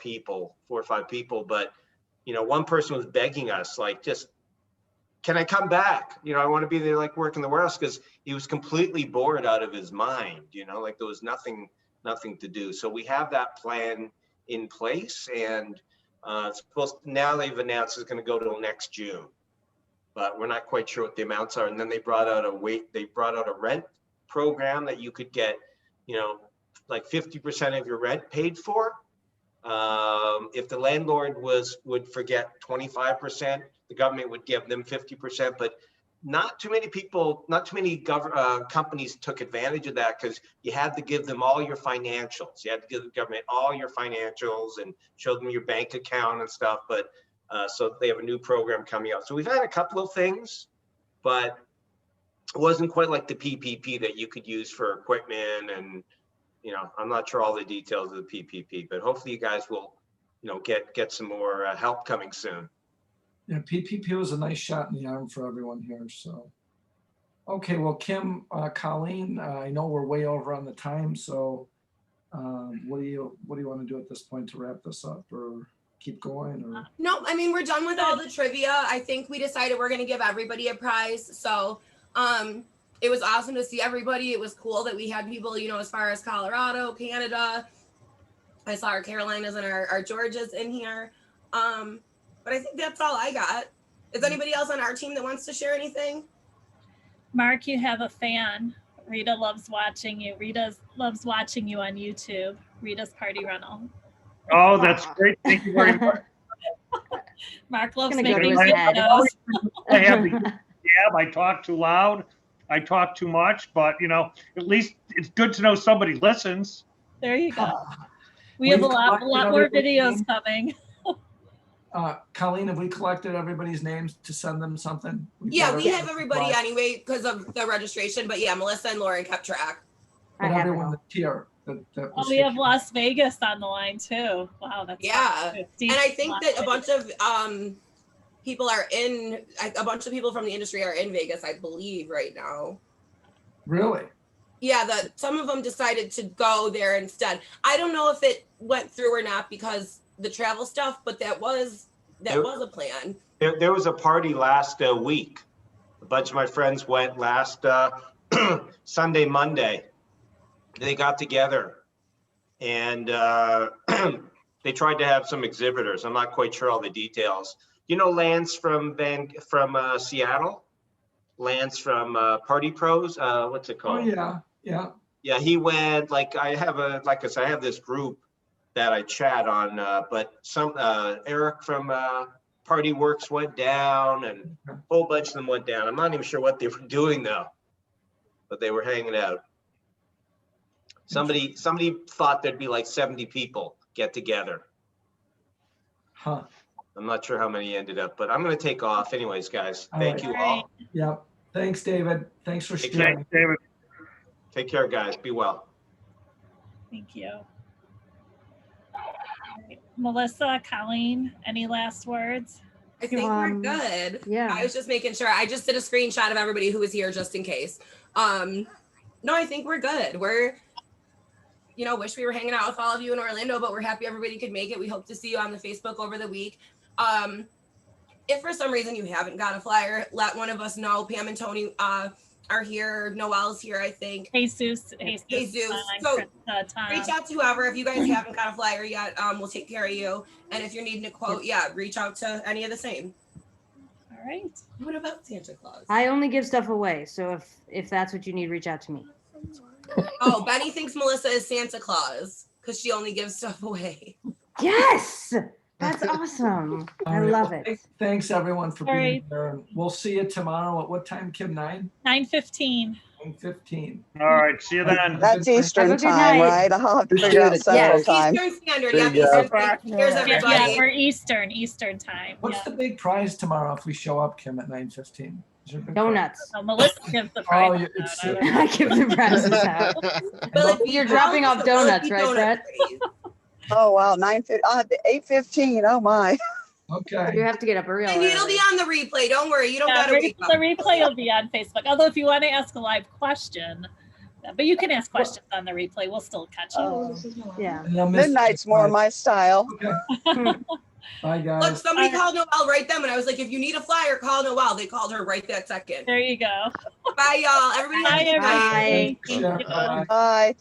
five people. But one person was begging us, like, just can I come back? You know, I want to be there, like work in the warehouse, because he was completely bored out of his mind, you know, like there was nothing to do. So we have that plan in place, and it's supposed, now they've announced it's going to go till next June, but we're not quite sure what the amounts are. And then they brought out a rent program that you could get, you know, like 50% of your rent paid for. If the landlord would forget 25%, the government would give them 50%, but not too many people, not too many companies took advantage of that, because you had to give them all your financials. You had to give the government all your financials and show them your bank account and stuff. But so they have a new program coming out. So we've had a couple of things, but it wasn't quite like the PPP that you could use for equipment. And, you know, I'm not sure all the details of the PPP, but hopefully you guys will, you know, get some more help coming soon. Yeah, PPP was a nice shot in the arm for everyone here. So, okay, well, Kim, Colleen, I know we're way over on the time. So, what do you want to do at this point to wrap this up, or keep going? Or No, I mean, we're done with all the trivia. I think we decided we're going to give everybody a prize. So, it was awesome to see everybody. It was cool that we had people, you know, as far as Colorado, Canada. I saw our Carolinas and our Georgias in here. But I think that's all I got. Is anybody else on our team that wants to share anything? Mark, you have a fan. Rita loves watching you. Rita loves watching you on YouTube. Rita's Party Rental. Oh, that's great. Thank you very much. Mark loves Gonna go to making his head. videos. I have the I talk too loud. I talk too much, but you know, at least it's good to know somebody listens. There you go. We have a lot more videos coming. Colleen, have we collected everybody's names to send them something? Yeah, we have everybody anyway because of the registration. But yeah, Melissa and Lauren kept track. But everyone that's here. Oh, we have Las Vegas on the line too. Wow, that's and I think that a bunch of people are a bunch of people from the industry are in Vegas, I believe, right now. Really? Yeah, some of them decided to go there instead. I don't know if it went through or not because the travel stuff, but that was a plan. There was a party last week. A bunch of my friends went last Sunday, Monday. They got together and they tried to have some exhibitors. I'm not quite sure all the details. You know, Lance from Seattle, Lance from Party Pros. What's it called? Oh yeah. Yeah, he went. Like I have this group that I chat on, but some Eric from Party Works went down, and a whole bunch of them went down. I'm not even sure what they were doing though, but they were hanging out. Somebody thought there'd be like 70 people get together. Huh. I'm not sure how many ended up, but I'm going to take off anyways, guys. Thank you all. Yep. Thanks, David. Thanks for sharing. Thanks, David. Take care, guys. Be well. Thank you. Right. Melissa, Colleen, any last words? I think we're good. Yeah. I was just making sure. I just did a screenshot of everybody who was here just in case. No, I think we're good. We're, you know, wish we were hanging out with all of you in Orlando, but we're happy everybody could make it. We hope to see you on the Facebook over the week. If for some reason you haven't got a flyer, let one of us know. Pam and Tony are here. Noelle's here, I think. Jesus. So reach out to whoever. If you guys haven't got a flyer yet, we'll take care of you. And if you're needing a quote, reach out to any of the same. All right. What about Santa Claus? I only give stuff away, so if that's what you need, reach out to me. Oh, Benny thinks Melissa is Santa Claus because she only gives stuff away. Yes, that's awesome. I love it. Thanks everyone for All being right. here. We'll see you tomorrow at what time, Kim? 9:15. 9:15. All right. See you then. That's Eastern Have a good time, night. right? I'll have to figure out Central time. Eastern Standard. There Yeah, you go. Eastern Standard. Here's everybody. Yeah, we're Eastern time. What's the big prize tomorrow if we show up, Kim, at 9:15? Donuts. So Melissa gives the Oh, prize. it's I give the prizes out. You're dropping off donuts, right, Brett? Oh wow, 8:15. Oh my. Okay. You have to get up early. And it'll be on the replay. Don't worry. You don't Yeah, gotta wake up. the replay will be on Facebook. Although if you want to ask a live question, but you can ask questions on the replay. We'll still catch up. Yeah. And you'll miss- Midnight's more my style. Okay. Bye, Look, guys. somebody called Noelle right then, and I was like, if you need a flyer, call Noelle. They called her right that second. There you go. Bye, y'all. Everybody have a Bye, good night. everybody. Sure. Thank you. Bye.